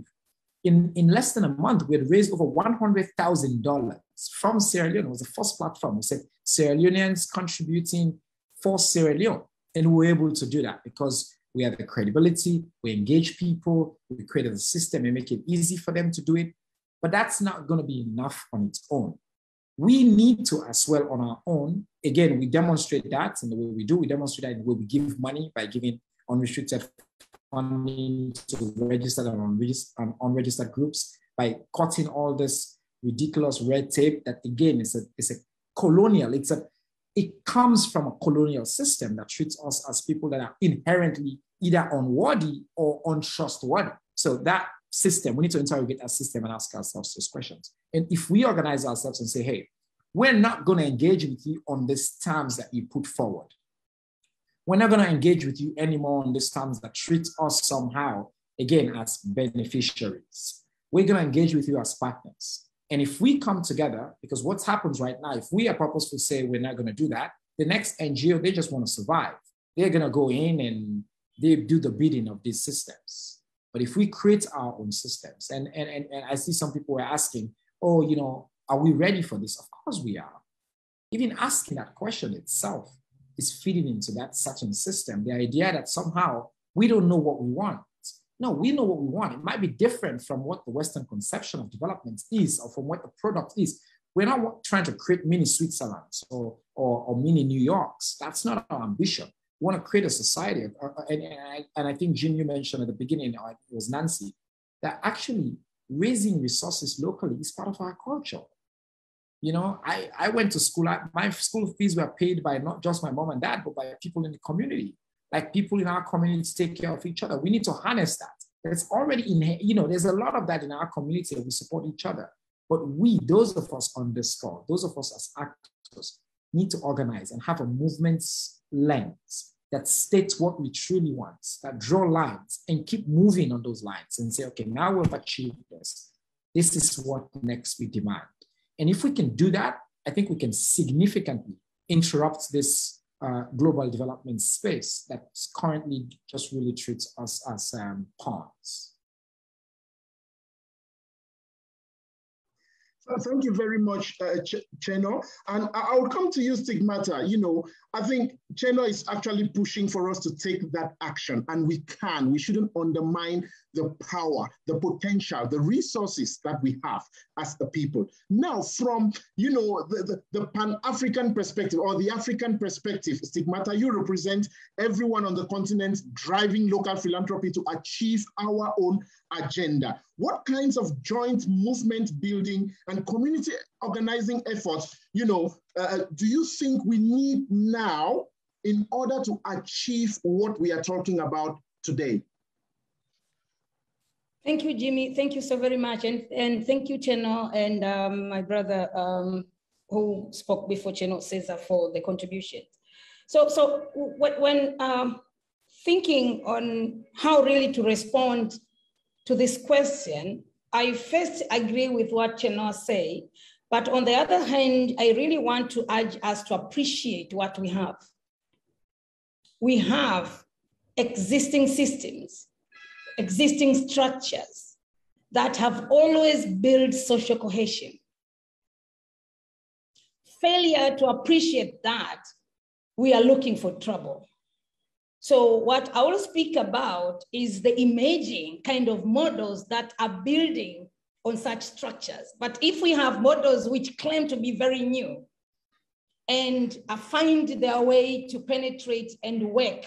In less than a month, we had raised over $100,000 from Sierra Leone. It was the first platform. We said Sierra Leoneans contributing for Sierra Leone. And we were able to do that because we had the credibility, we engage people, we created a system and make it easy for them to do it. But that's not going to be enough on its own. We need to as well on our own. Again, we demonstrate that in the way we do. We demonstrate that in the way we give money by giving unrestricted funding to registered and unregistered groups, by cutting all this ridiculous red tape that, again, is a colonial, it comes from a colonial system that treats us as people that are inherently either unworthy or untrustworthy. So that system, we need to interrogate that system and ask ourselves those questions. And if we organize ourselves and say, hey, we're not going to engage with you on these terms that you put forward. We're not going to engage with you anymore on these terms that treat us somehow, again, as beneficiaries. We're going to engage with you as partners. And if we come together, because what happens right now, if we are purposeful say we're not going to do that, the next NGO, they just want to survive. They're going to go in and they do the bidding of these systems. But if we create our own systems, and I see some people were asking, oh, are we ready for this? Of course we are. Even asking that question itself is feeding into that certain system. The idea that somehow we don't know what we want. No, we know what we want. It might be different from what the Western conception of development is, or from what the product is. We're not trying to create mini Switzerlands or mini New Yorks. That's not our ambition. We want to create a society. And I think, Jim, you mentioned at the beginning, or it was Nancy, that actually raising resources locally is part of our culture. I went to school. My school fees were paid by not just my mom and dad, but by people in the community. Like, people in our community take care of each other. We need to harness that. It's already there's a lot of that in our community. We support each other. But we, those of us on this call, those of us as actors, need to organize and have a movement's lens that states what we truly want, that draw lines and keep moving on those lines and say, okay, now we've achieved this. This is what next we demand. And if we can do that, I think we can significantly interrupt this global development space that currently just really treats us as pawns. Thank you very much, Cheno. And I'll come to you, Stigmata. I think Cheno is actually pushing for us to take that action, and we can. We shouldn't undermine the power, the potential, the resources that we have as a people. Now, from the Pan-African perspective or the African perspective, Stigmata, you represent everyone on the continent driving local philanthropy to achieve our own agenda. What kinds of joint movement building and community organizing efforts, do you think we need now in order to achieve what we are talking about today? Thank you, Jimmy. Thank you so very much. And thank you, Cheno, and my brother who spoke before Cheno Cesar for the contribution. So when thinking on how really to respond to this question, I first agree with what Cheno said, but on the other hand, I really want to urge us to appreciate what we have. We have existing systems, existing structures that have always built social cohesion. Failure to appreciate that, we are looking for trouble. So what I will speak about is the emerging kind of models that are building on such structures. But if we have models which claim to be very new and find their way to penetrate and work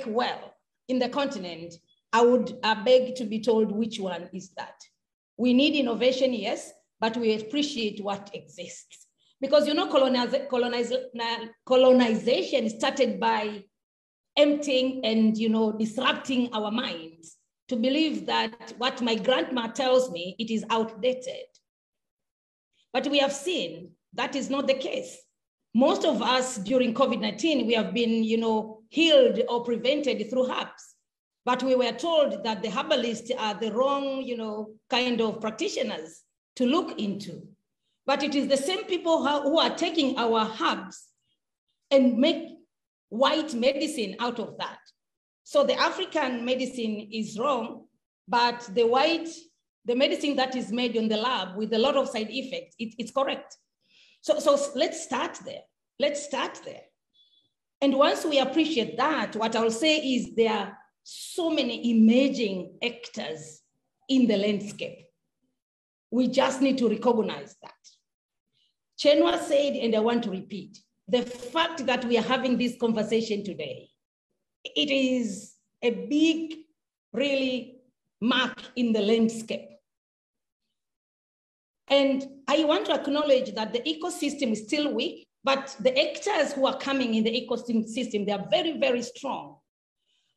well in the continent, I would beg to be told which one is that. We need innovation, yes, but we appreciate what exists. Because colonization started by emptying and disrupting our minds to believe that what my grandma tells me, it is outdated. But we have seen that is not the case. Most of us during COVID-19, we have been healed or prevented through herbs. But we were told that the herbalists are the wrong kind of practitioners to look into. But it is the same people who are taking our herbs and make white medicine out of that. So the African medicine is wrong, but the medicine that is made in the lab with a lot of side effects, it's correct. So let's start there. Let's start there. And once we appreciate that, what I'll say is there are so many emerging actors in the landscape. We just need to recognize that. Chenwa said, and I want to repeat, the fact that we are having this conversation today, it is a big, really, mark in the landscape. And I want to acknowledge that the ecosystem is still weak, but the actors who are coming in the ecosystem, they are very, very strong.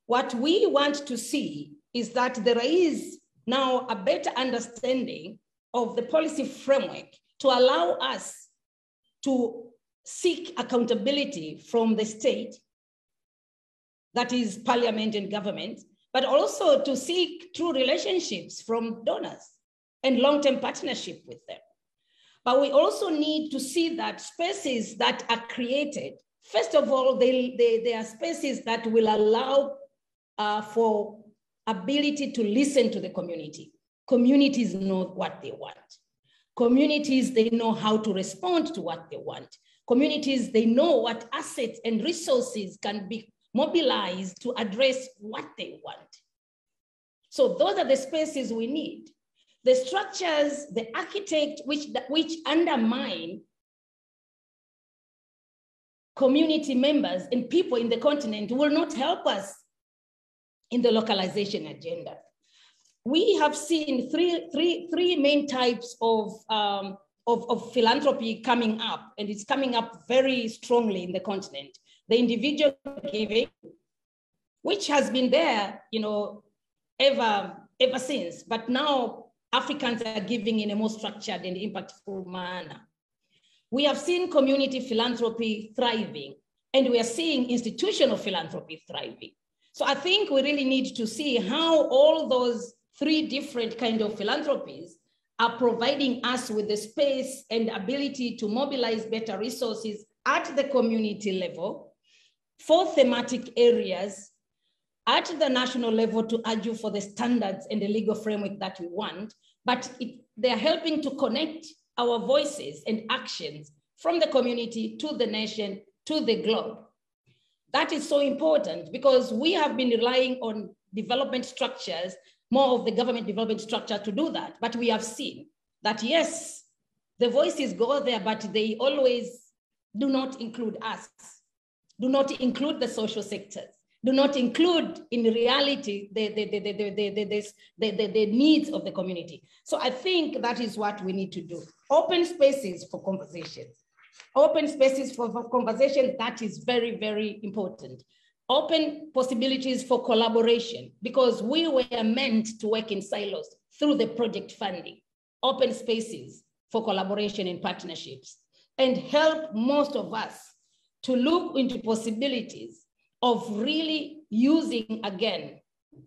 What we want to see is that there is now a better understanding of the policy framework to allow us to seek accountability from the state, that is parliament and government, but also to seek true relationships from donors and long-term partnership with them. But we also need to see that spaces that are created, first of all, they are spaces that will allow for ability to listen to the community. Communities know what they want. Communities, they know how to respond to what they want. Communities, they know what assets and resources can be mobilized to address what they want. So those are the spaces we need. The structures, the architect which undermine community members and people in the continent will not help us in the localization agenda. We have seen three main types of philanthropy coming up, and it's coming up very strongly in the continent. The individual giving, which has been there, ever since, but now Africans are giving in a more structured and impactful manner. We have seen community philanthropy thriving, and we are seeing institutional philanthropy thriving. So I think we really need to see how all those three different kind of philanthropies are providing us with the space and ability to mobilize better resources at the community level for thematic areas at the national level to argue for the standards and the legal framework that we want, but they're helping to connect our voices and actions from the community to the nation, to the globe. That is so important because we have been relying on development structures, more of the government development structure to do that. But we have seen that, yes, the voices go there, but they always do not include us, do not include the social sectors. do not include in reality the needs of the community. So I think that is what we need to do. Open spaces for conversations. Open spaces for conversation, that is very, very important. Open possibilities for collaboration, because we were meant to work in silos through the project funding. Open spaces for collaboration and partnerships, and help most of us to look into possibilities of really using, again,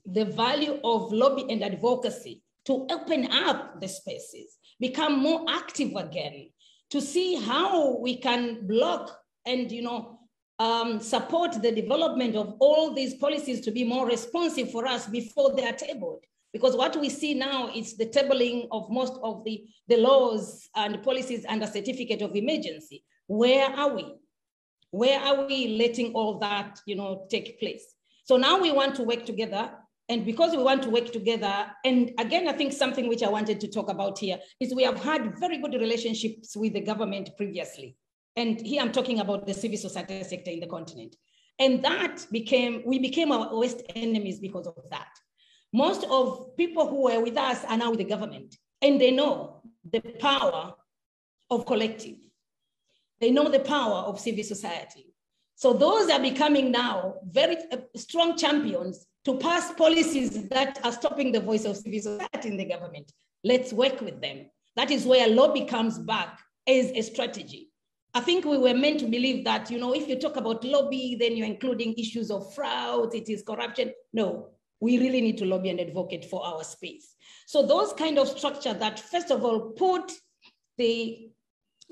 the value of lobby and advocacy to open up the spaces, become more active again, to see how we can block and support the development of all these policies to be more responsive for us before they are tabled. Because what we see now is the tabling of most of the laws and policies under certificate of emergency. Where are we? Where are we letting all that take place? So now we want to work together. And because we want to work together, and again, I think something which I wanted to talk about here is we have had very good relationships with the government previously. And here I'm talking about the civil society sector in the continent. And we became our worst enemies because of that. Most of people who were with us are now with the government, and they know the power of collective. They know the power of civil society. So those are becoming now very strong champions to pass policies that are stopping the voice of civil society in the government. Let's work with them. That is where lobby comes back as a strategy. I think we were meant to believe that, if you talk about lobby, then you're including issues of fraud, it is corruption. No, we really need to lobby and advocate for our space. So those kind of structure that, first of all, put the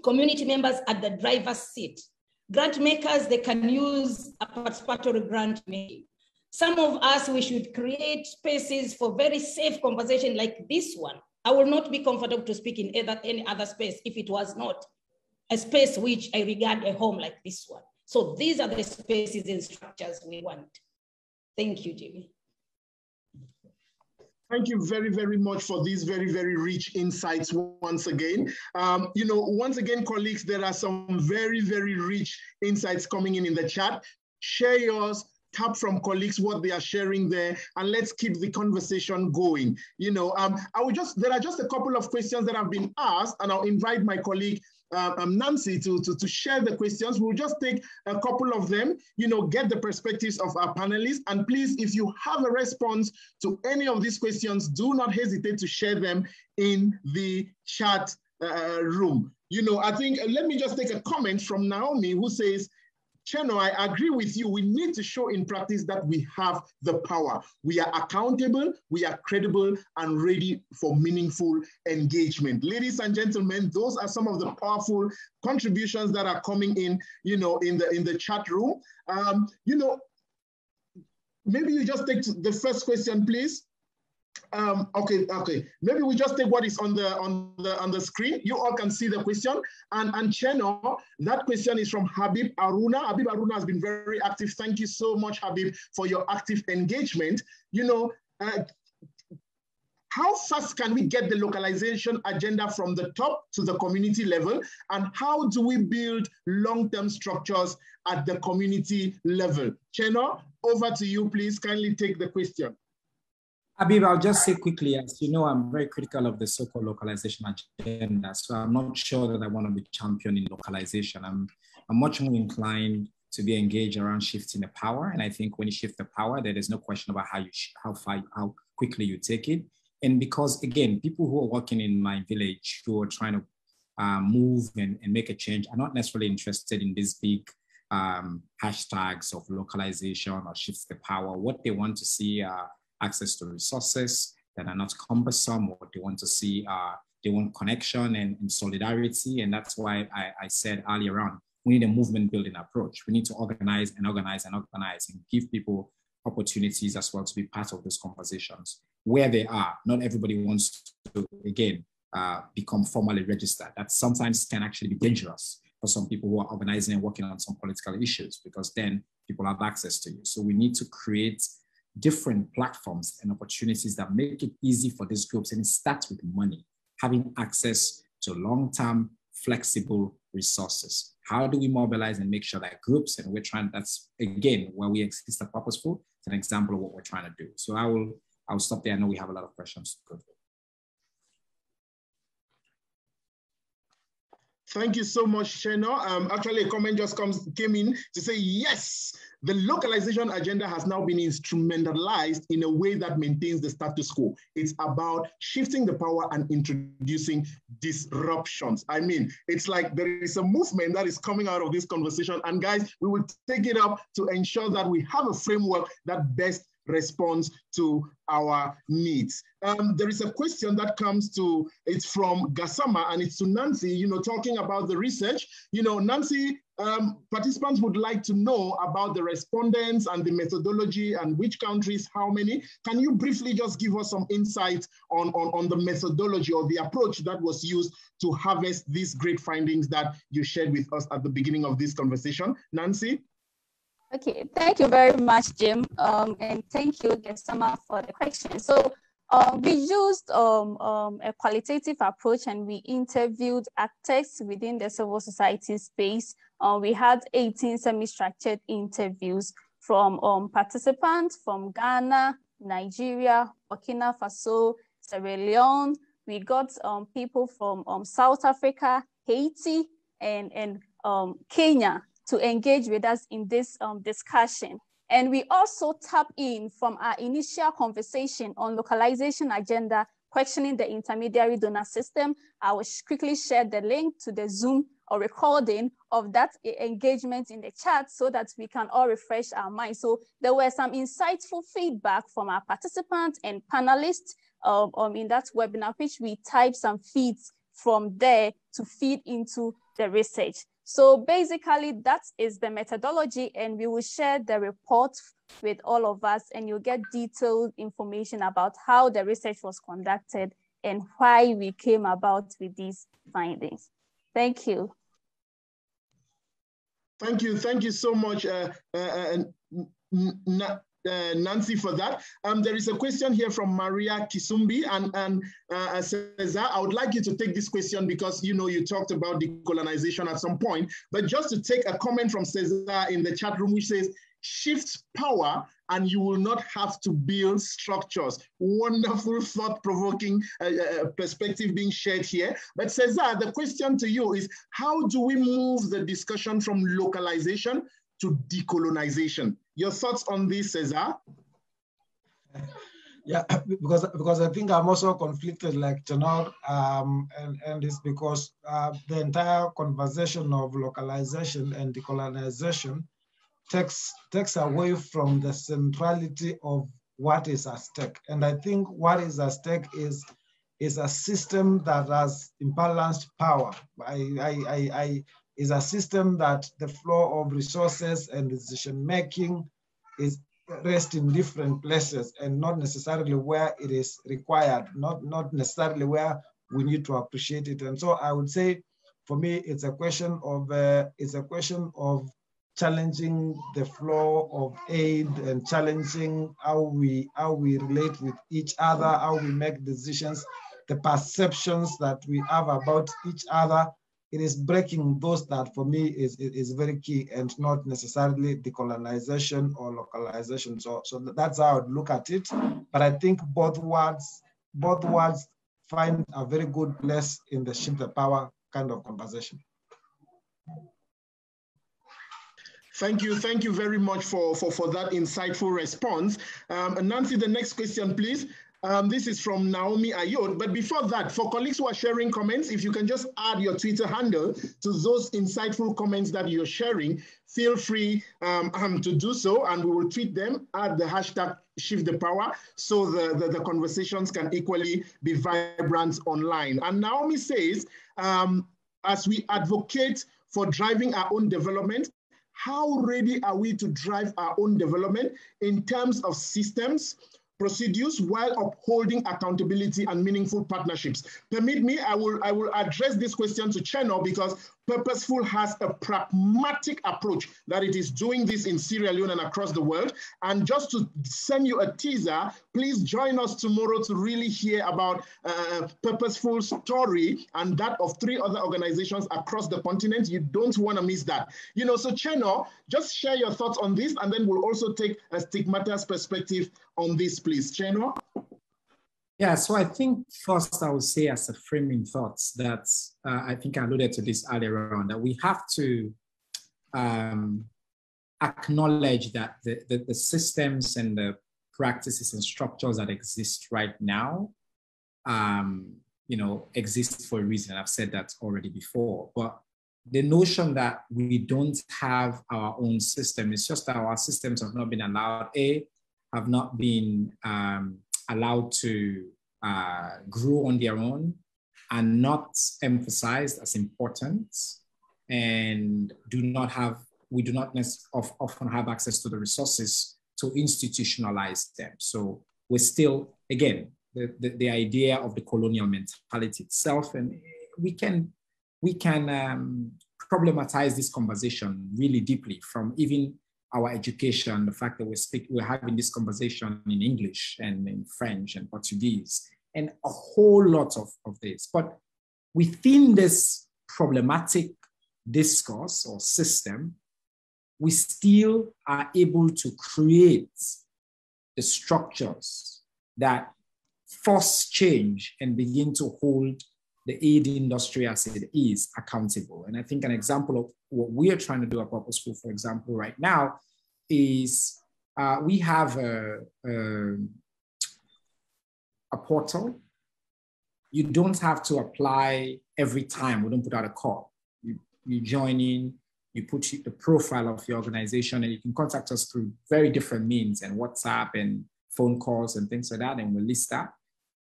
community members at the driver's seat. Grant makers, they can use a participatory grant making. Some of us, we should create spaces for very safe conversation like this one. I will not be comfortable to speak in any other space if it was not a space which I regard a home like this one. So these are the spaces and structures we want. Thank you, Jimmy. Thank you very, very much for these very, very rich insights once again. Once again, colleagues, there are some very, very rich insights coming in the chat. Share yours, tap from colleagues what they are sharing there, and let's keep the conversation going. There are just a couple of questions that have been asked, and I'll invite my colleague Nancy to share the questions. We'll just take a couple of them, get the perspectives of our panelists. And please, if you have a response to any of these questions, do not hesitate to share them in the chat room. I think, let me just take a comment from Naomi, who says, Cheno, I agree with you. We need to show in practice that we have the power. We are accountable, we are credible, and ready for meaningful engagement. Ladies and gentlemen, those are some of the powerful contributions that are coming in, in the chat room. Maybe you just take the first question, please. Okay. Maybe we just take what is on the screen. You all can see the question. And Cheno, that question is from Habib Aruna. Habib Aruna has been very active. Thank you so much, Habib, for your active engagement. How fast can we get the localization agenda from the top to the community level? And how do we build long-term structures at the community level? Cheno, over to you, please. Kindly take the question. Habib, I'll just say quickly, as you know, I'm very critical of the so-called localization agenda. So I'm not sure that I want to be champion in localization. I'm much more inclined to be engaged around shifting the power. And I think when you shift the power, there is no question about how quickly you take it. And because, again, people who are working in my village who are trying to move and make a change are not necessarily interested in these big hashtags of localization or shifts the power. What they want to see are access to resources that are not cumbersome. What they want to see they want connection and solidarity. And that's why I said earlier on, we need a movement building approach. We need to organize and give people opportunities as well to be part of those conversations where they are. Not everybody wants to, again, become formally registered. That sometimes can actually be dangerous for some people who are organizing and working on some political issues, because then people have access to you. So we need to create different platforms and opportunities that make it easy for these groups. And it starts with money, having access to long-term flexible resources, How do we mobilize and make sure that groups, and we're trying, that's again, where we exist are purposeful. It's an example of what we're trying to do. So I'll stop there. I know we have a lot of questions to go through. Thank you so much, Cheno. Actually, a comment just came in to say, yes, the localization agenda has now been instrumentalized in a way that maintains the status quo. It's about shifting the power and introducing disruptions. I mean, it's like there is a movement that is coming out of this conversation. And guys, we will take it up to ensure that we have a framework that best responds to our needs. There is a question that comes to, it's from Gassama, and it's to Nancy, talking about the research. Nancy, participants would like to know about the respondents and the methodology and which countries, how many. Can you briefly just give us some insight on the methodology or the approach that was used to harvest these great findings that you shared with us at the beginning of this conversation? Nancy? Okay, thank you very much, Jim, and thank you, Gassama, for the question. So we used a qualitative approach, and we interviewed actors within the civil society space. We had 18 semi-structured interviews from participants from Ghana, Nigeria, Burkina Faso, Sierra Leone. We got people from South Africa, Haiti, and Kenya to engage with us in this discussion. And we also tap in from our initial conversation on localization agenda, questioning the intermediary donor system. I will quickly share the link to the Zoom or recording of that engagement in the chat so that we can all refresh our minds. So there were some insightful feedback from our participants and panelists in that webinar, which we typed some feeds from there to feed into the research. So basically, that is the methodology, and we will share the report with all of us, and you'll get detailed information about how the research was conducted and why we came about with these findings. Thank you. Thank you so much, Nancy, for that. There is a question here from Maria Kisumbi, and Cesar, I would like you to take this question because you talked about decolonization at some point, but just to take a comment from Cesar in the chat room, which says, shift power and you will not have to build structures. Wonderful, thought-provoking perspective being shared here. But Cesar, the question to you is, how do we move the discussion from localization to decolonization? Your thoughts on this, Cesar? Yeah, because I think I'm also conflicted like Janor, and it's because the entire conversation of localization and decolonization takes away from the centrality of what is at stake. And I think what is at stake is a system that has imbalanced power. Is a system that the flow of resources and decision-making is rest in different places and not necessarily where it is required, not necessarily where we need to appreciate it. And so I would say, for me, it's a question of challenging the flow of aid and challenging how we relate with each other, how we make decisions, the perceptions that we have about each other. It is breaking those that for me is very key, and not necessarily decolonization or localization. So that's how I would look at it. But I think both words find a very good place in the shift the power kind of conversation. Thank you very much for that insightful response. Nancy, the next question, please. This is from Naomi Ayod, but before that, for colleagues who are sharing comments, if you can just add your Twitter handle to those insightful comments that you're sharing, feel free to do so, and we will tweet them at the hashtag #ShiftThePower, so the conversations can equally be vibrant online. And Naomi says, as we advocate for driving our own development, how ready are we to drive our own development in terms of systems, procedures, while upholding accountability and meaningful partnerships? Permit me, I will address this question to Cheno, because Purposeful has a pragmatic approach that it is doing this in Sierra Leone and across the world. And just to send you a teaser, please join us tomorrow to really hear about Purposeful's story and that of 3 other organizations across the continent. You don't want to miss that. You know, so Cheno, just share your thoughts on this, and then we'll also take a Stigmata's perspective on this, please. Cheno? Yeah, so I think first I would say as a framing thoughts that I think I alluded to this earlier on, that we have to acknowledge that the systems and the practices and structures that exist right now, you know, exist for a reason. I've said that already before, but the notion that we don't have our own system is just that our systems have not been allowed, have not been allowed to grow on their own, and not emphasized as important, and we do not often have access to the resources to institutionalize them. So we're still, again, the idea of the colonial mentality itself, and we can problematize this conversation really deeply from even our education, the fact that we're having this conversation in English and in French and Portuguese, and a whole lot of this. But within this problematic discourse or system, we still are able to create the structures that force change and begin to hold the aid industry as it is accountable. And I think an example of what we are trying to do at Purposeful, for example, right now, is we have a portal. You don't have to apply every time. We don't put out a call. You join in, you put the profile of your organization, and you can contact us through very different means, and WhatsApp and phone calls and things like that, and we'll list that.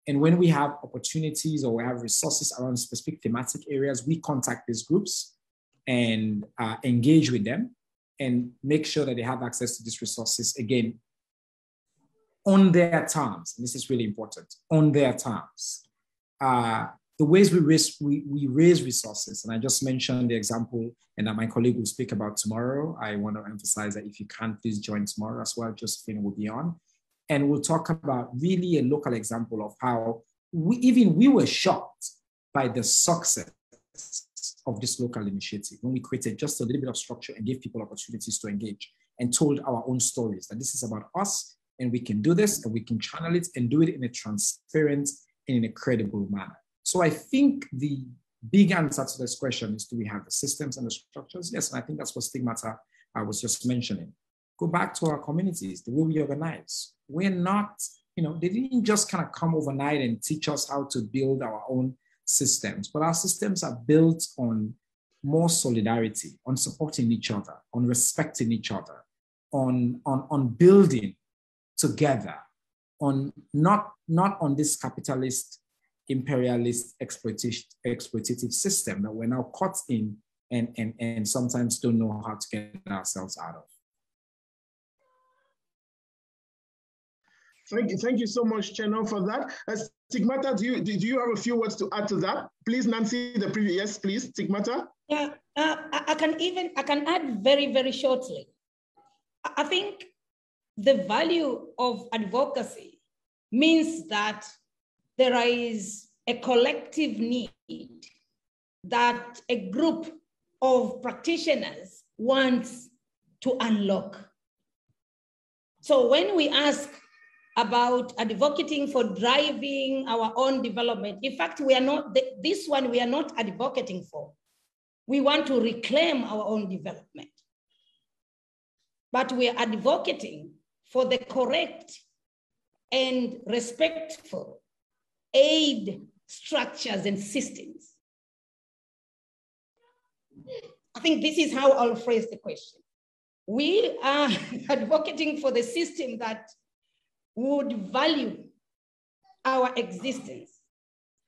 And when we have opportunities or we have resources around specific thematic areas, we contact these groups and engage with them and make sure that they have access to these resources, again, on their terms. And this is really important, on their terms. The ways we raise resources, and I just mentioned the example, and that my colleague will speak about tomorrow. I want to emphasize that if you can't, please join tomorrow as well. Josephine will be on. And we'll talk about really a local example of how we were shocked by the success of this local initiative when we created just a little bit of structure and gave people opportunities to engage and told our own stories, that this is about us and we can do this and we can channel it and do it in a transparent and in a credible manner. So I think the big answer to this question is, do we have the systems and the structures? Yes, and I think that's what Stigmata I was just mentioning. Go back to our communities, the way we organize. We're not, they didn't just kind of come overnight and teach us how to build our own systems, but our systems are built on more solidarity, on supporting each other, on respecting each other, on building together, on not on this capitalist, imperialist, exploitative system that we're now caught in and sometimes don't know how to get ourselves out of. Thank you so much, Cheno, for that. Stigmata, do you have a few words to add to that? Please, Nancy, yes, please, Stigmata. Yeah, I can add very, very shortly. I think the value of advocacy means that there is a collective need that a group of practitioners wants to unlock. So when we ask about advocating for driving our own development, in fact, we are not advocating for. We want to reclaim our own development. But we are advocating for the correct and respectful aid structures and systems. I think this is how I'll phrase the question. We are advocating for the system that would value our existence.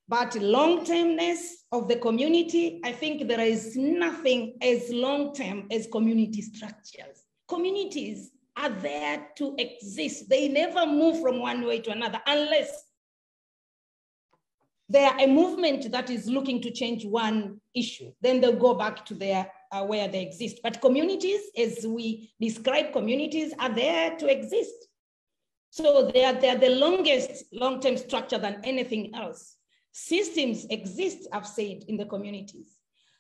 But long-termness of the community, I think there is nothing as long-term as community structures. Communities are there to exist. They never move from one way to another unless they are a movement that is looking to change one issue, then they'll go back to their where they exist. But communities, as we describe communities, are there to exist. So they are the longest long-term structure than anything else. Systems exist, I've said, in the communities.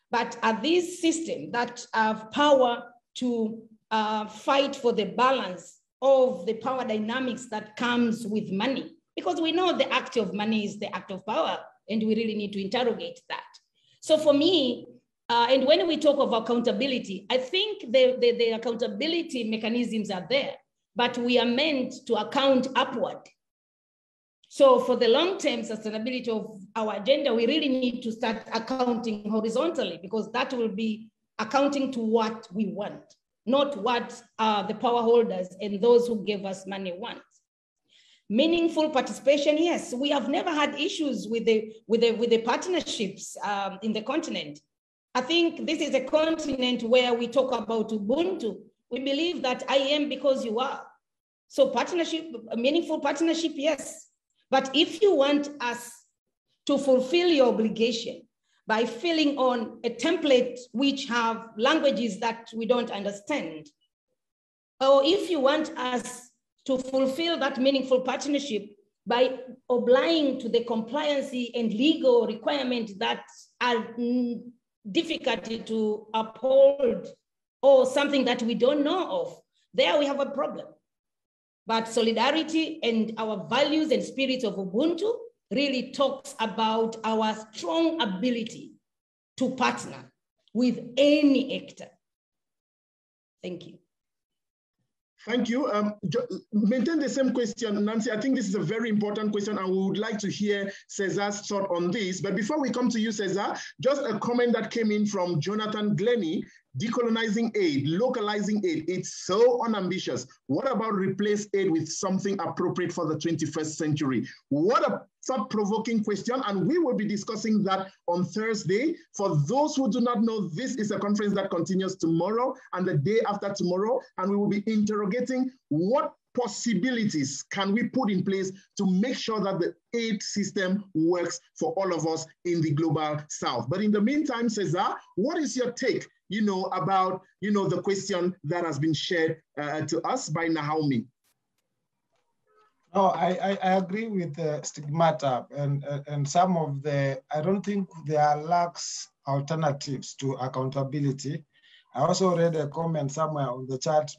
But are these systems that have power to fight for the balance of the power dynamics that comes with money? Because we know the act of money is the act of power, and we really need to interrogate that. So for me, and when we talk of accountability, I think the accountability mechanisms are there, but we are meant to account upward. So for the long-term sustainability of our agenda, we really need to start accounting horizontally, because that will be accounting to what we want, not what the power holders and those who gave us money want. Meaningful participation, yes, we have never had issues with the partnerships in the continent. I think this is a continent where we talk about Ubuntu. We believe that I am because you are. So partnership, meaningful partnership, yes. But if you want us to fulfill your obligation by filling on a template which have languages that we don't understand, or if you want us to fulfill that meaningful partnership by obliging to the compliancy and legal requirements that are difficult to uphold, or something that we don't know of, there we have a problem. But solidarity and our values and spirits of Ubuntu really talks about our strong ability to partner with any actor. Thank you. Thank you. Maintain the same question, Nancy. I think this is a very important question, and we would like to hear Cesar's thought on this. But before we come to you, Cesar, just a comment that came in from Jonathan Glennie. Decolonizing aid, localizing aid, it's so unambitious. What about replace aid with something appropriate for the 21st century? What a thought-provoking question, and we will be discussing that on Thursday. For those who do not know, this is a conference that continues tomorrow and the day after tomorrow, and we will be interrogating what possibilities can we put in place to make sure that the aid system works for all of us in the global south. But in the meantime, Cesar, what is your take, about, the question that has been shared to us by Naomi? No, I agree with Stigmata and some of I don't think there lacks alternatives to accountability. I also read a comment somewhere on the chat,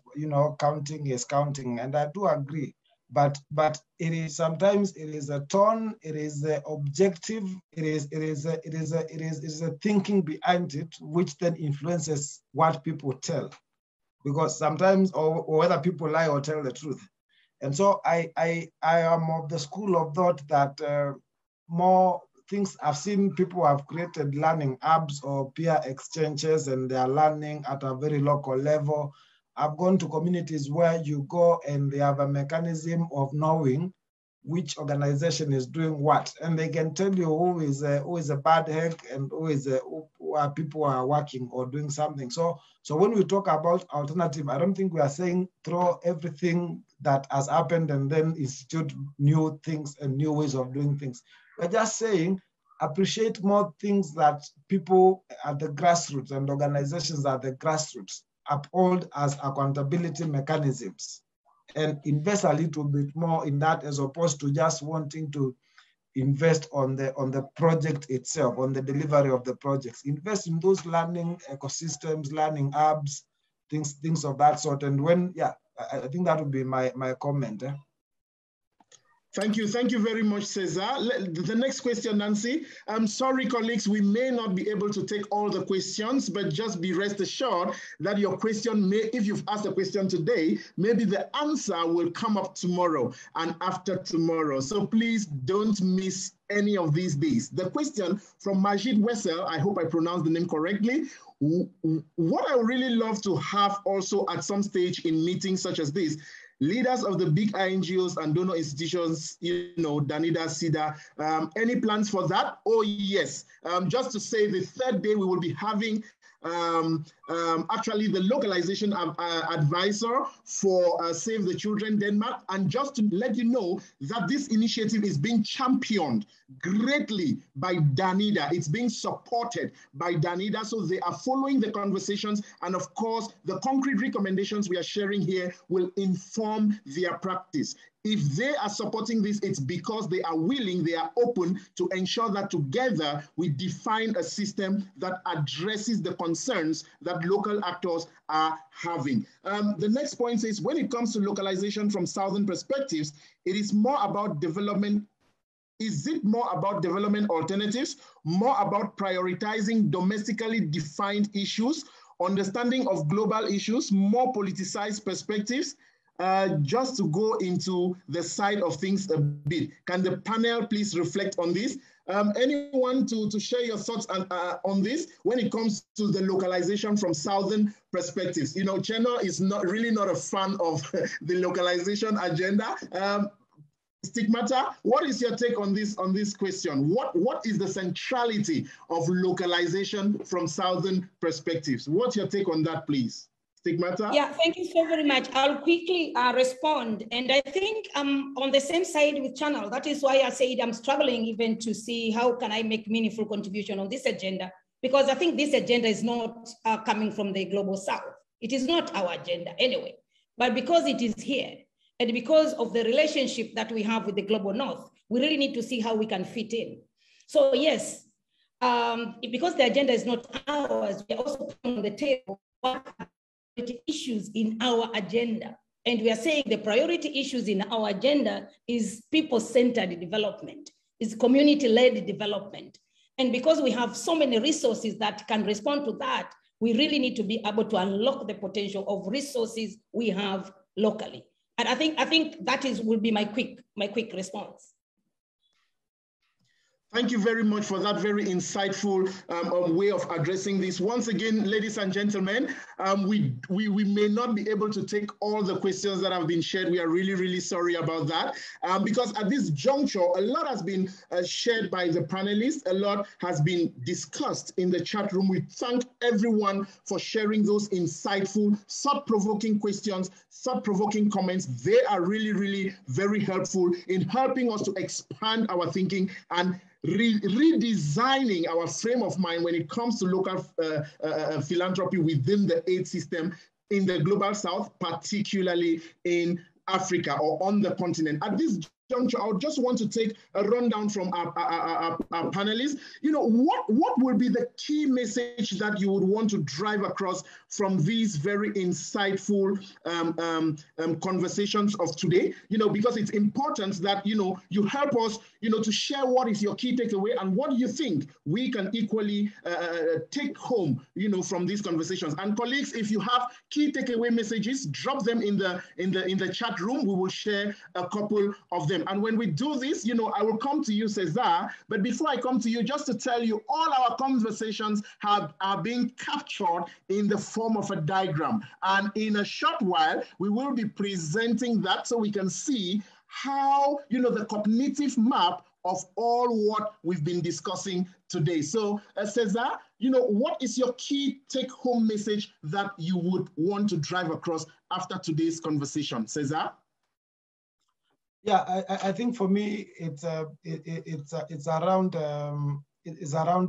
counting is counting, and I do agree. But it is sometimes it is a tone, it is the objective, it is a thinking behind it, which then influences what people tell, because sometimes or whether people lie or tell the truth. And so I am of the school of thought that more things I've seen people have created learning hubs or peer exchanges, and they are learning at a very local level. I've gone to communities where you go and they have a mechanism of knowing which organization is doing what, and they can tell you who is a bad egg and who are people are working or doing something. So when we talk about alternative, I don't think we are saying throw everything that has happened and then institute new things and new ways of doing things. We're just saying appreciate more things that people at the grassroots and organizations at the grassroots uphold as accountability mechanisms, and invest a little bit more in that, as opposed to just wanting to invest on the project itself, on the delivery of the projects. Invest in those learning ecosystems, learning hubs, things of that sort. And I think that would be my comment. Thank you very much, Cesar. The next question, Nancy. I'm sorry, colleagues, we may not be able to take all the questions, but just be rest assured that your question if you've asked a question today, maybe the answer will come up tomorrow and after tomorrow. So please don't miss any of these days. The question from Majid Wessel, I hope I pronounced the name correctly. What I would really love to have also at some stage in meetings such as this, leaders of the big NGOs and donor institutions, Danida, SIDA, any plans for that? Oh, yes. Just to say, the third day we will be having actually the localization advisor for Save the Children Denmark. And just to let you know that this initiative is being championed greatly by Danida. It's being supported by Danida. So they are following the conversations. And of course, the concrete recommendations we are sharing here will inform their practice. If they are supporting this, it's because they are willing, they are open to ensure that together we define a system that addresses the concerns that local actors are having. The next point is, when it comes to localization from Southern perspectives, it is more about development. Is it more about development alternatives, more about prioritizing domestically defined issues, understanding of global issues, more politicized perspectives? Just to go into the side of things a bit, can the panel please reflect on this? Anyone to share your thoughts on this when it comes to the localization from Southern perspectives? You know, Cheno is not a fan of the localization agenda. Stigmata, what is your take on this question? What is the centrality of localization from Southern perspectives? What's your take on that, please? Stigmata? Yeah, thank you so very much. I'll quickly respond. And I think I'm on the same side with Channel. That is why I said I'm struggling even to see how can I make meaningful contribution on this agenda, because I think this agenda is not coming from the Global South. It is not our agenda anyway, but because it is here and because of the relationship that we have with the Global North, we really need to see how we can fit in. So yes, because the agenda is not ours, we are also putting on the table what issues in our agenda. And we are saying the priority issues in our agenda is people-centered development, is community-led development. And because we have so many resources that can respond to that, we really need to be able to unlock the potential of resources we have locally. And I think that will be my quick response. Thank you very much for that very insightful way of addressing this. Once again, ladies and gentlemen, we may not be able to take all the questions that have been shared. We are really, really sorry about that. Because at this juncture, a lot has been shared by the panelists. A lot has been discussed in the chat room. We thank everyone for sharing those insightful, thought-provoking questions, thought-provoking comments. They are really, really very helpful in helping us to expand our thinking and redesigning our frame of mind when it comes to local philanthropy within the aid system in the Global South, particularly in Africa or on the continent. At this juncture, I would just want to take a rundown from our panelists. You know, what will be the key message that you would want to drive across from these very insightful conversations of today? You know, because it's important that, you know, you help us, you know, to share what is your key takeaway and what you think we can equally take home, you know, from these conversations. And colleagues, if you have key takeaway messages, drop them in the chat room. We will share a couple of them. And when we do this, you know, I will come to you, Cesar. But before I come to you, just to tell you, all our conversations are being captured in the form of a diagram. And in a short while, we will be presenting that so we can see how, you know, the cognitive map of all what we've been discussing today. So, Cesar, you know, what is your key take-home message that you would want to drive across after today's conversation? Cesar? Yeah, I think for me, it's around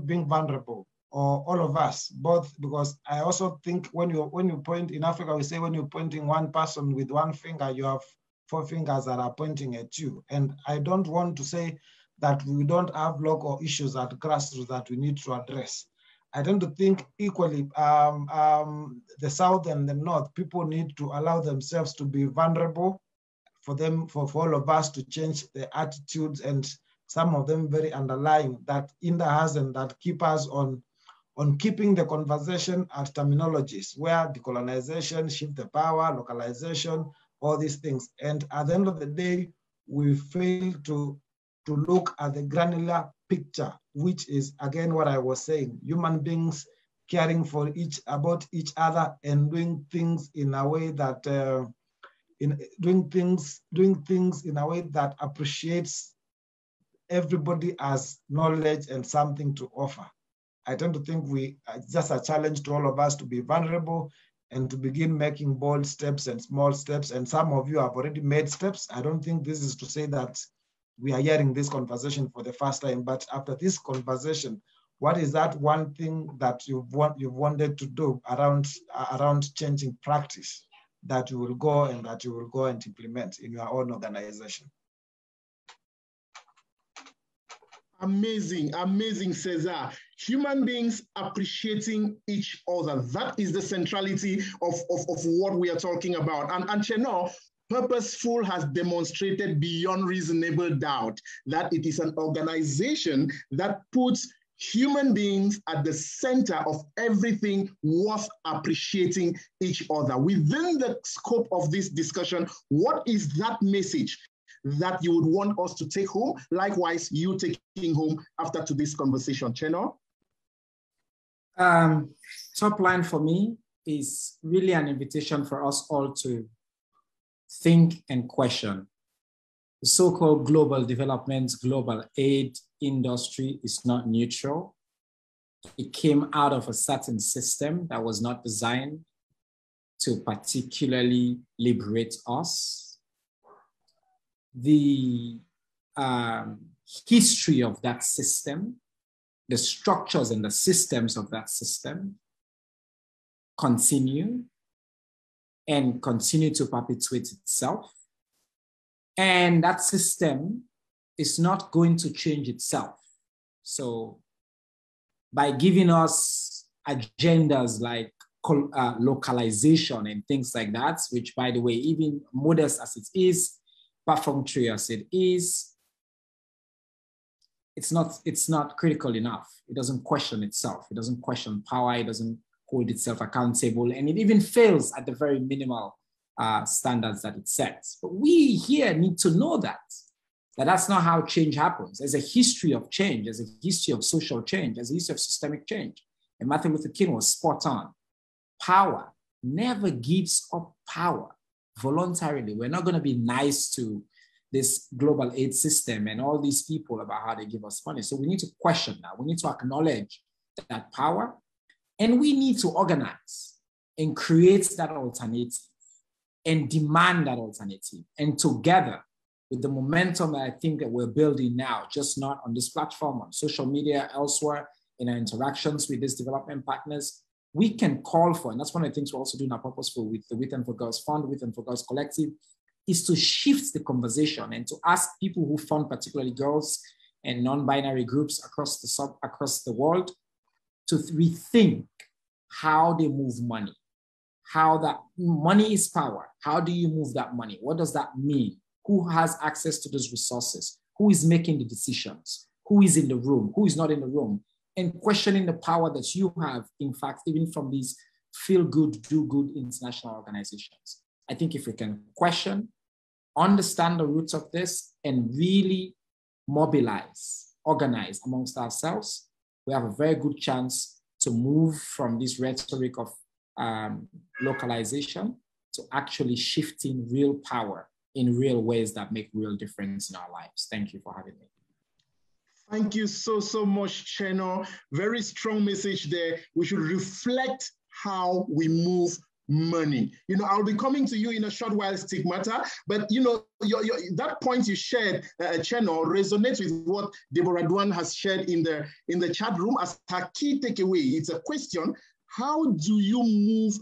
being vulnerable, or all of us, both, because I also think when you point in Africa, we say when you're pointing one person with one finger, you have four fingers that are pointing at you. And I don't want to say that we don't have local issues at grassroots that we need to address. I tend to think equally, the South and the North, people need to allow themselves to be vulnerable, for all of us to change the attitudes, and some of them very underlying that hinder us and that keep us on keeping the conversation at terminologies where decolonization, shift the power, localization, all these things. And at the end of the day, we fail to look at the granular picture, which is, again, what I was saying, human beings caring about each other and doing things in a way that doing things in a way that appreciates everybody as knowledge and something to offer. I tend to think it's just a challenge to all of us to be vulnerable and to begin making bold steps and small steps. And some of you have already made steps. I don't think this is to say that we are hearing this conversation for the first time, but after this conversation, what is that one thing that you've wanted to do around changing practice that you will go and implement in your own organization? Amazing, amazing, Cesar. Human beings appreciating each other. That is the centrality of what we are talking about. And Chenor, Purposeful has demonstrated beyond reasonable doubt that it is an organization that puts human beings at the center of everything worth appreciating each other. Within the scope of this discussion, what is that message that you would want us to take home? Likewise, you taking home after today's conversation, Chenor? Top line for me is really an invitation for us all to think and question. The so-called global development, global aid industry is not neutral. It came out of a certain system that was not designed to particularly liberate us. The history of that system, the structures and the systems of that system continue to perpetuate itself. And that system is not going to change itself. So by giving us agendas like localization and things like that, which by the way, even modest as it is, perfunctory as it is, it's not critical enough. It doesn't question itself. It doesn't question power. It doesn't hold itself accountable. And it even fails at the very minimal standards that it sets. But we here need to know that that's not how change happens. There's a history of change. There's a history of social change. There's a history of systemic change. And Martin Luther King was spot on. Power never gives up power voluntarily. We're not going to be nice to this global aid system and all these people about how they give us money. So we need to question that. We need to acknowledge that power, and we need to organize and create that alternative and demand that alternative. And together with the momentum that I think that we're building now, just not on this platform, on social media, elsewhere, in our interactions with these development partners, we can call for, and that's one of the things we're also doing at Purposeful with the With and for Girls Fund, With and for Girls Collective, is to shift the conversation and to ask people who fund particularly girls and non-binary groups across the world to rethink how they move money, how that money is power. How do you move that money? What does that mean? Who has access to those resources? Who is making the decisions? Who is in the room? Who is not in the room? And questioning the power that you have, in fact, even from these feel-good, do-good international organizations. I think if we can question, understand the roots of this, and really mobilize, organize amongst ourselves, we have a very good chance to move from this rhetoric of localization to actually shifting real power in real ways that make real difference in our lives. Thank you for having me. Thank you so much, Chenor. Very strong message there. We should reflect how we move money. You know, I'll be coming to you in a short while, Stigmata, but you know, that point you shared, Chenor, resonates with what Deborah Duan has shared in the chat room as her key takeaway. It's a question: how do you move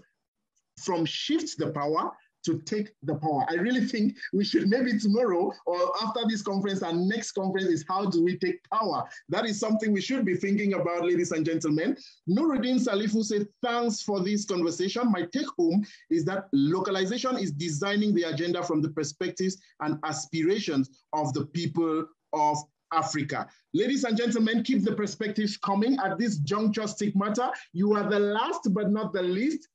from shift the power to take the power? I really think we should, maybe tomorrow or after this conference, our next conference is how do we take power? That is something we should be thinking about, ladies and gentlemen. Nuruddin Salifu said, thanks for this conversation. My take home is that localization is designing the agenda from the perspectives and aspirations of the people of Africa. Ladies and gentlemen, keep the perspectives coming at this juncture, Stigmata. You are the last but not the least.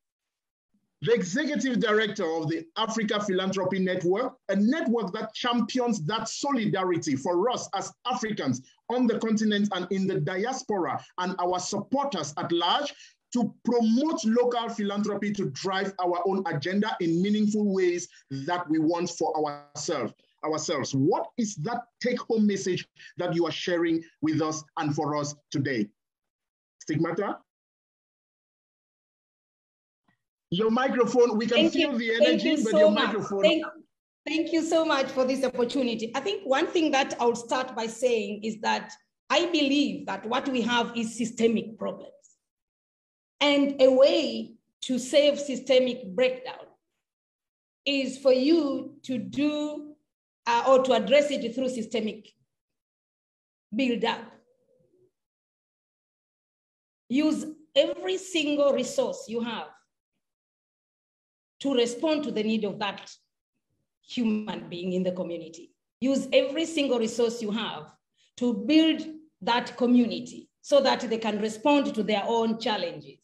The executive director of the Africa Philanthropy Network, a network that champions that solidarity for us as Africans on the continent and in the diaspora and our supporters at large to promote local philanthropy to drive our own agenda in meaningful ways that we want for ourselves. What is that take-home message that you are sharing with us and for us today? Stigmata? Your microphone, we can feel the energy, but your microphone. Thank you so much for this opportunity. I think one thing that I'll start by saying is that I believe that what we have is systemic problems. And a way to save systemic breakdown is for you to do or to address it through systemic build-up. Use every single resource you have to respond to the need of that human being in the community. Use every single resource you have to build that community so that they can respond to their own challenges.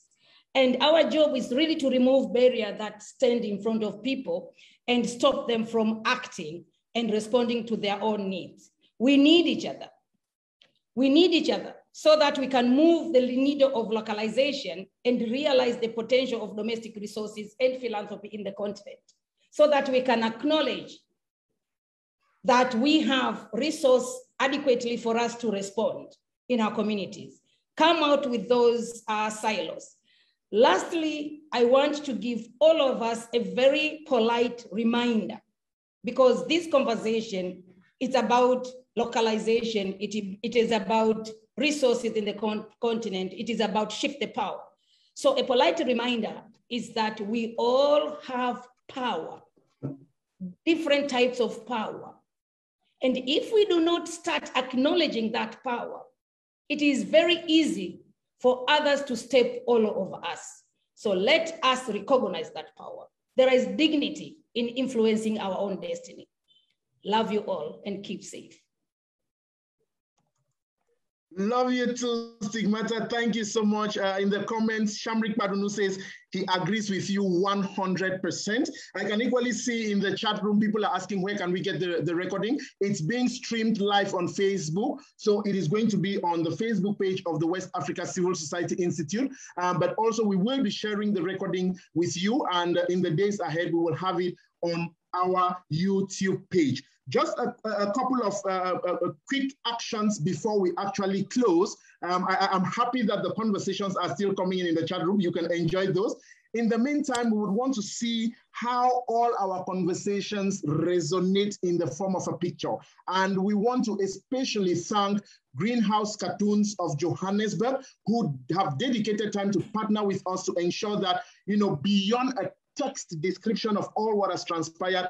And our job is really to remove barriers that stand in front of people and stop them from acting and responding to their own needs. We need each other. We need each other so that we can move the needle of localization and realize the potential of domestic resources and philanthropy in the continent, so that we can acknowledge that we have resources adequately for us to respond in our communities. Come out with those silos. Lastly, I want to give all of us a very polite reminder, because this conversation is about localization. It is about resources in the continent. It is about shift the power. So a polite reminder is that we all have power, different types of power. And if we do not start acknowledging that power, it is very easy for others to step all over us. So let us recognize that power. There is dignity in influencing our own destiny. Love you all and keep safe. Love you too, Stigmata. Thank you so much. In the comments, Shamrik Padunu says he agrees with you 100%. I can equally see in the chat room, people are asking where can we get the recording. It's being streamed live on Facebook. So it is going to be on the Facebook page of the West Africa Civil Society Institute. But also we will be sharing the recording with you. And in the days ahead, we will have it on our YouTube page. Just a couple of quick actions before we actually close. I'm happy that the conversations are still coming in the chat room. You can enjoy those. In the meantime, we would want to see how all our conversations resonate in the form of a picture. And we want to especially thank Greenhouse Cartoons of Johannesburg, who have dedicated time to partner with us to ensure that, beyond a text description of all what has transpired,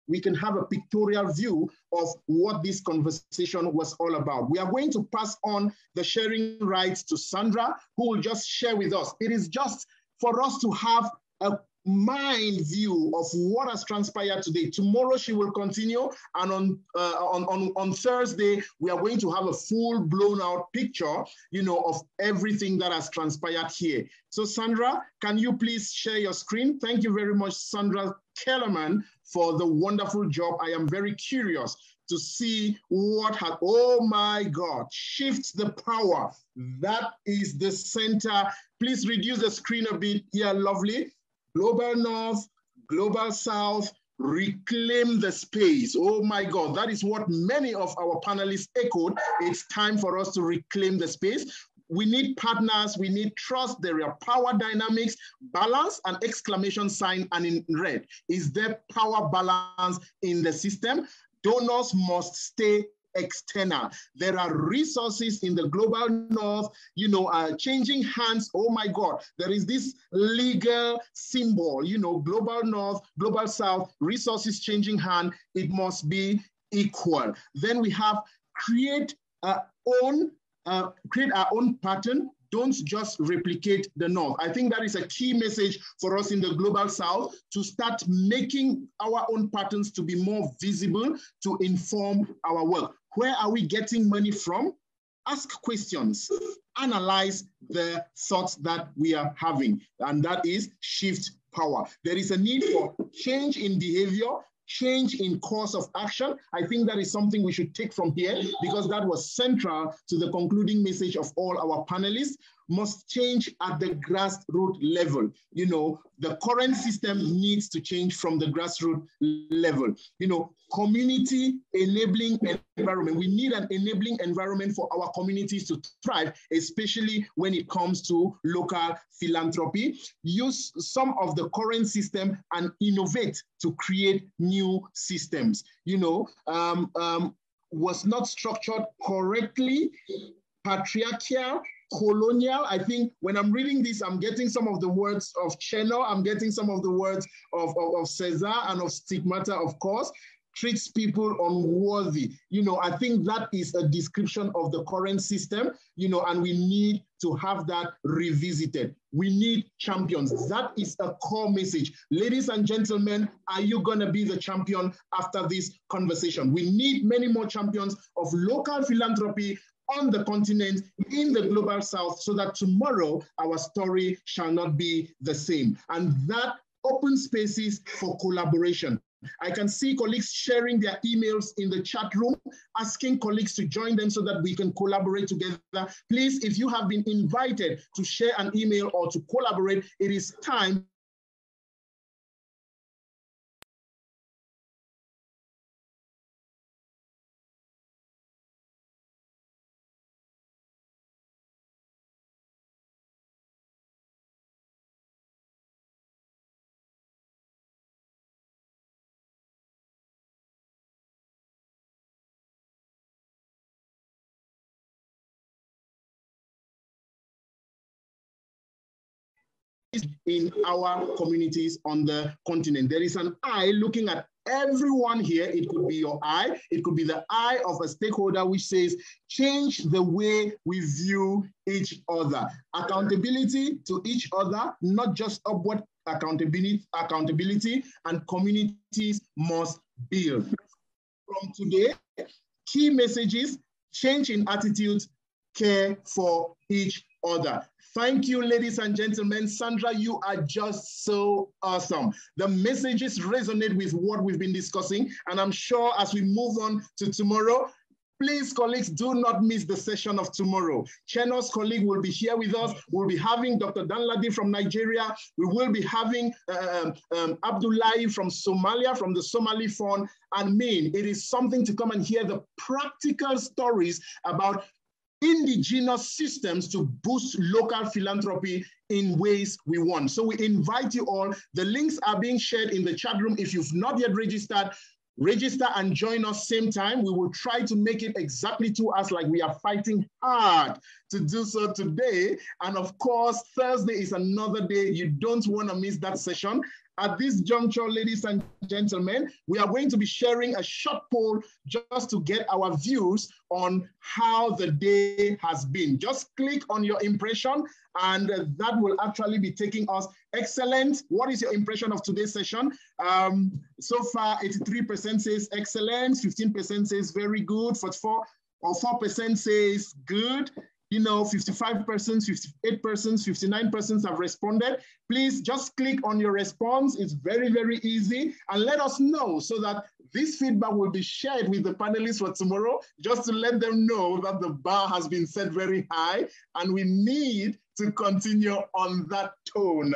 we can have a pictorial view of what this conversation was all about. We are going to pass on the sharing rights to Sandra, who will just share with us. It is just for us to have a mind view of what has transpired today. Tomorrow she will continue, and on Thursday we are going to have a full blown out picture, of everything that has transpired here. So Sandra, can you please share your screen? Thank you very much, Sandra Kellerman, for the wonderful job. I am very curious to see what had, oh my God, shift the power. That is the center. Please reduce the screen a bit. Yeah, lovely. Global North, Global South, reclaim the space. Oh my God, that is what many of our panelists echoed. It's time for us to reclaim the space. We need partners, we need trust, there are power dynamics, balance, and exclamation sign, and in red. Is there power balance in the system? Donors must stay external. There are resources in the global north, changing hands. Oh my God, there is this legal symbol, global north, global south, resources changing hand. It must be equal. Then we have create our own pattern. Don't just replicate the North. I think that is a key message for us in the Global South, to start making our own patterns to be more visible, to inform our work. Where are we getting money from? Ask questions, analyze the thoughts that we are having, and that is shift power. There is a need for change in behavior, change in course of action. I think that is something we should take from here, because that was central to the concluding message of all our panelists. must change at the grassroots level. You know, the current system needs to change from the grassroots level. You know, community enabling environment. We need an enabling environment for our communities to thrive, especially when it comes to local philanthropy. Use some of the current system and innovate to create new systems. You know, was not structured correctly, patriarchal, colonial. I think when I'm reading this, I'm getting some of the words of Cheno, I'm getting some of the words of Cesar and of Stigmata, of course. Treats people unworthy. You know, I think that is a description of the current system, you know, and we need to have that revisited. We need champions. That is a core message. Ladies and gentlemen, are you gonna be the champion after this conversation? We need many more champions of local philanthropy on the continent, in the global south, so that tomorrow our story shall not be the same. And that opens spaces for collaboration. I can see colleagues sharing their emails in the chat room, asking colleagues to join them so that we can collaborate together. Please, if you have been invited to share an email or to collaborate, it is time. In our communities on the continent. There is an eye looking at everyone here. It could be your eye, it could be the eye of a stakeholder which says, change the way we view each other. Accountability to each other, not just upward accountability, and communities must build. From today, key messages: change in attitudes, care for each other. Thank you, ladies and gentlemen. Sandra, you are just so awesome. The messages resonate with what we've been discussing, and I'm sure as we move on to tomorrow, please, colleagues, do not miss the session of tomorrow. Cheno's colleague will be here with us. We'll be having Dr. Danladi from Nigeria. We will be having Abdullahi from Somalia, from the Somali Fund. And me, it is something to come and hear the practical stories about indigenous systems to boost local philanthropy in ways we want. So we invite you all. The links are being shared in the chat room. If you've not yet registered, register and join us same time. We will try to make it exactly 2 hours, like we are fighting hard to do so today. And of course, Thursday is another day. You don't want to miss that session. At this juncture, ladies and gentlemen, we are going to be sharing a short poll just to get our views on how the day has been. Just click on your impression, and that will actually be taking us. Excellent. What is your impression of today's session? So far, 83% says excellent, 15% says very good, 4% says good. You know, 55%, 58%, 59% have responded. Please just click on your response. It's very, very easy. And let us know so that this feedback will be shared with the panelists for tomorrow, just to let them know that the bar has been set very high and we need to continue on that tone.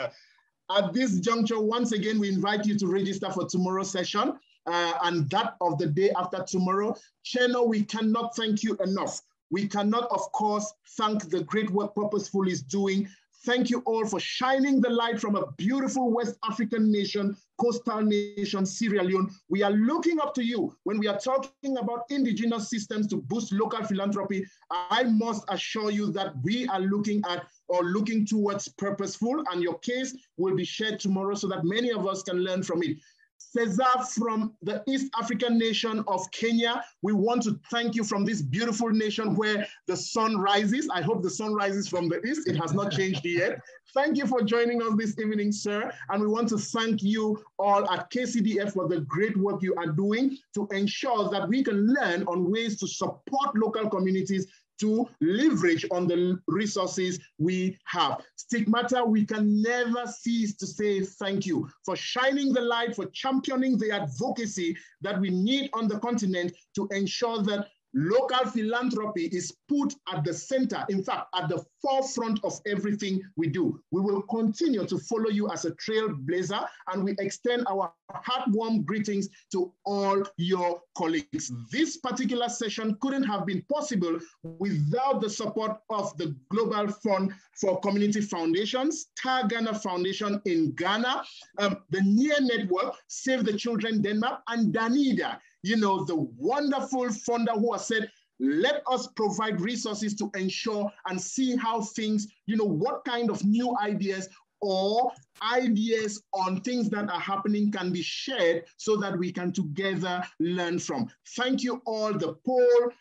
At this juncture, once again, we invite you to register for tomorrow's session and that of the day after tomorrow. Cheno, we cannot thank you enough. We cannot, of course, thank the great work Purposeful is doing. Thank you all for shining the light from a beautiful West African nation, coastal nation, Sierra Leone. We are looking up to you when we are talking about indigenous systems to boost local philanthropy. I must assure you that we are looking at or looking towards Purposeful, and your case will be shared tomorrow so that many of us can learn from it. Cesar from the East African nation of Kenya, we want to thank you from this beautiful nation where the sun rises. I hope the sun rises from the east. It has not changed yet. Thank you for joining us this evening, sir. And we want to thank you all at KCDF for the great work you are doing to ensure that we can learn on ways to support local communities to leverage on the resources we have. Stigmata, we can never cease to say thank you for shining the light, for championing the advocacy that we need on the continent to ensure that Local philanthropy is put at the center, in fact, at the forefront of everything we do. We will continue to follow you as a trailblazer, and we extend our heartwarm greetings to all your colleagues. This particular session couldn't have been possible without the support of the Global Fund for Community Foundations, Star Ghana Foundation in Ghana, the NEAR Network, Save the Children Denmark, and Danida, you know, the wonderful funder who has said, let us provide resources to ensure and see how things, you know, what kind of new ideas or ideas on things that are happening can be shared so that we can together learn from. Thank you all. The poll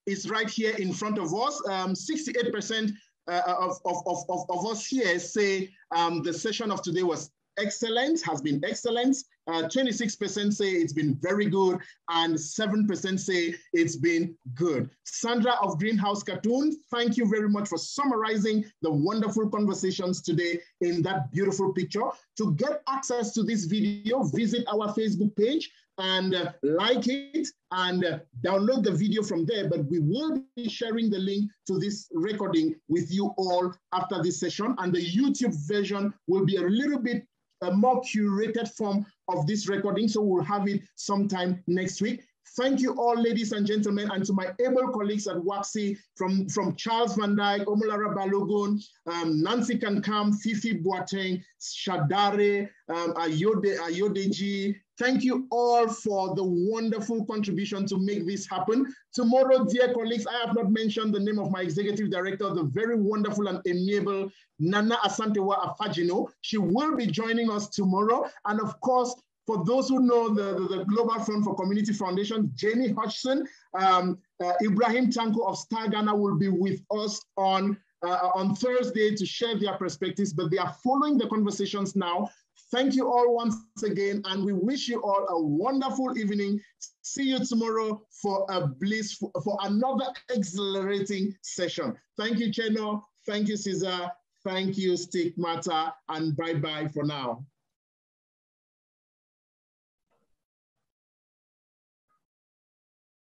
is right here in front of us. 68% of us here say the session of today was excellent, has been excellent. 26% say it's been very good, and 7% say it's been good. Sandra of Greenhouse Cartoon, thank you very much for summarizing the wonderful conversations today in that beautiful picture. To get access to this video, visit our Facebook page and like it and download the video from there, but we will be sharing the link to this recording with you all after this session, and the YouTube version will be a little bit a more curated form of this recording, so we'll have it sometime next week. Thank you all, ladies and gentlemen, and to my able colleagues at WAXI, from Charles Van Dyke, Omolara Balogun, Nancy Kankam, Fifi Boateng, Shadare, Ayodeji. Thank you all for the wonderful contribution to make this happen. Tomorrow, dear colleagues, I have not mentioned the name of my executive director, the very wonderful and amiable Nana Asantewa Afajino. She will be joining us tomorrow. And of course, for those who know the Global Fund for Community Foundation, Jamie Hodgson, Ibrahim Tanko of Star Ghana will be with us on Thursday to share their perspectives, but they are following the conversations now. Thank you all once again, and we wish you all a wonderful evening. See you tomorrow for another exhilarating session. Thank you, Cheno. Thank you, Cesar. Thank you, Stigmata, and bye-bye for now.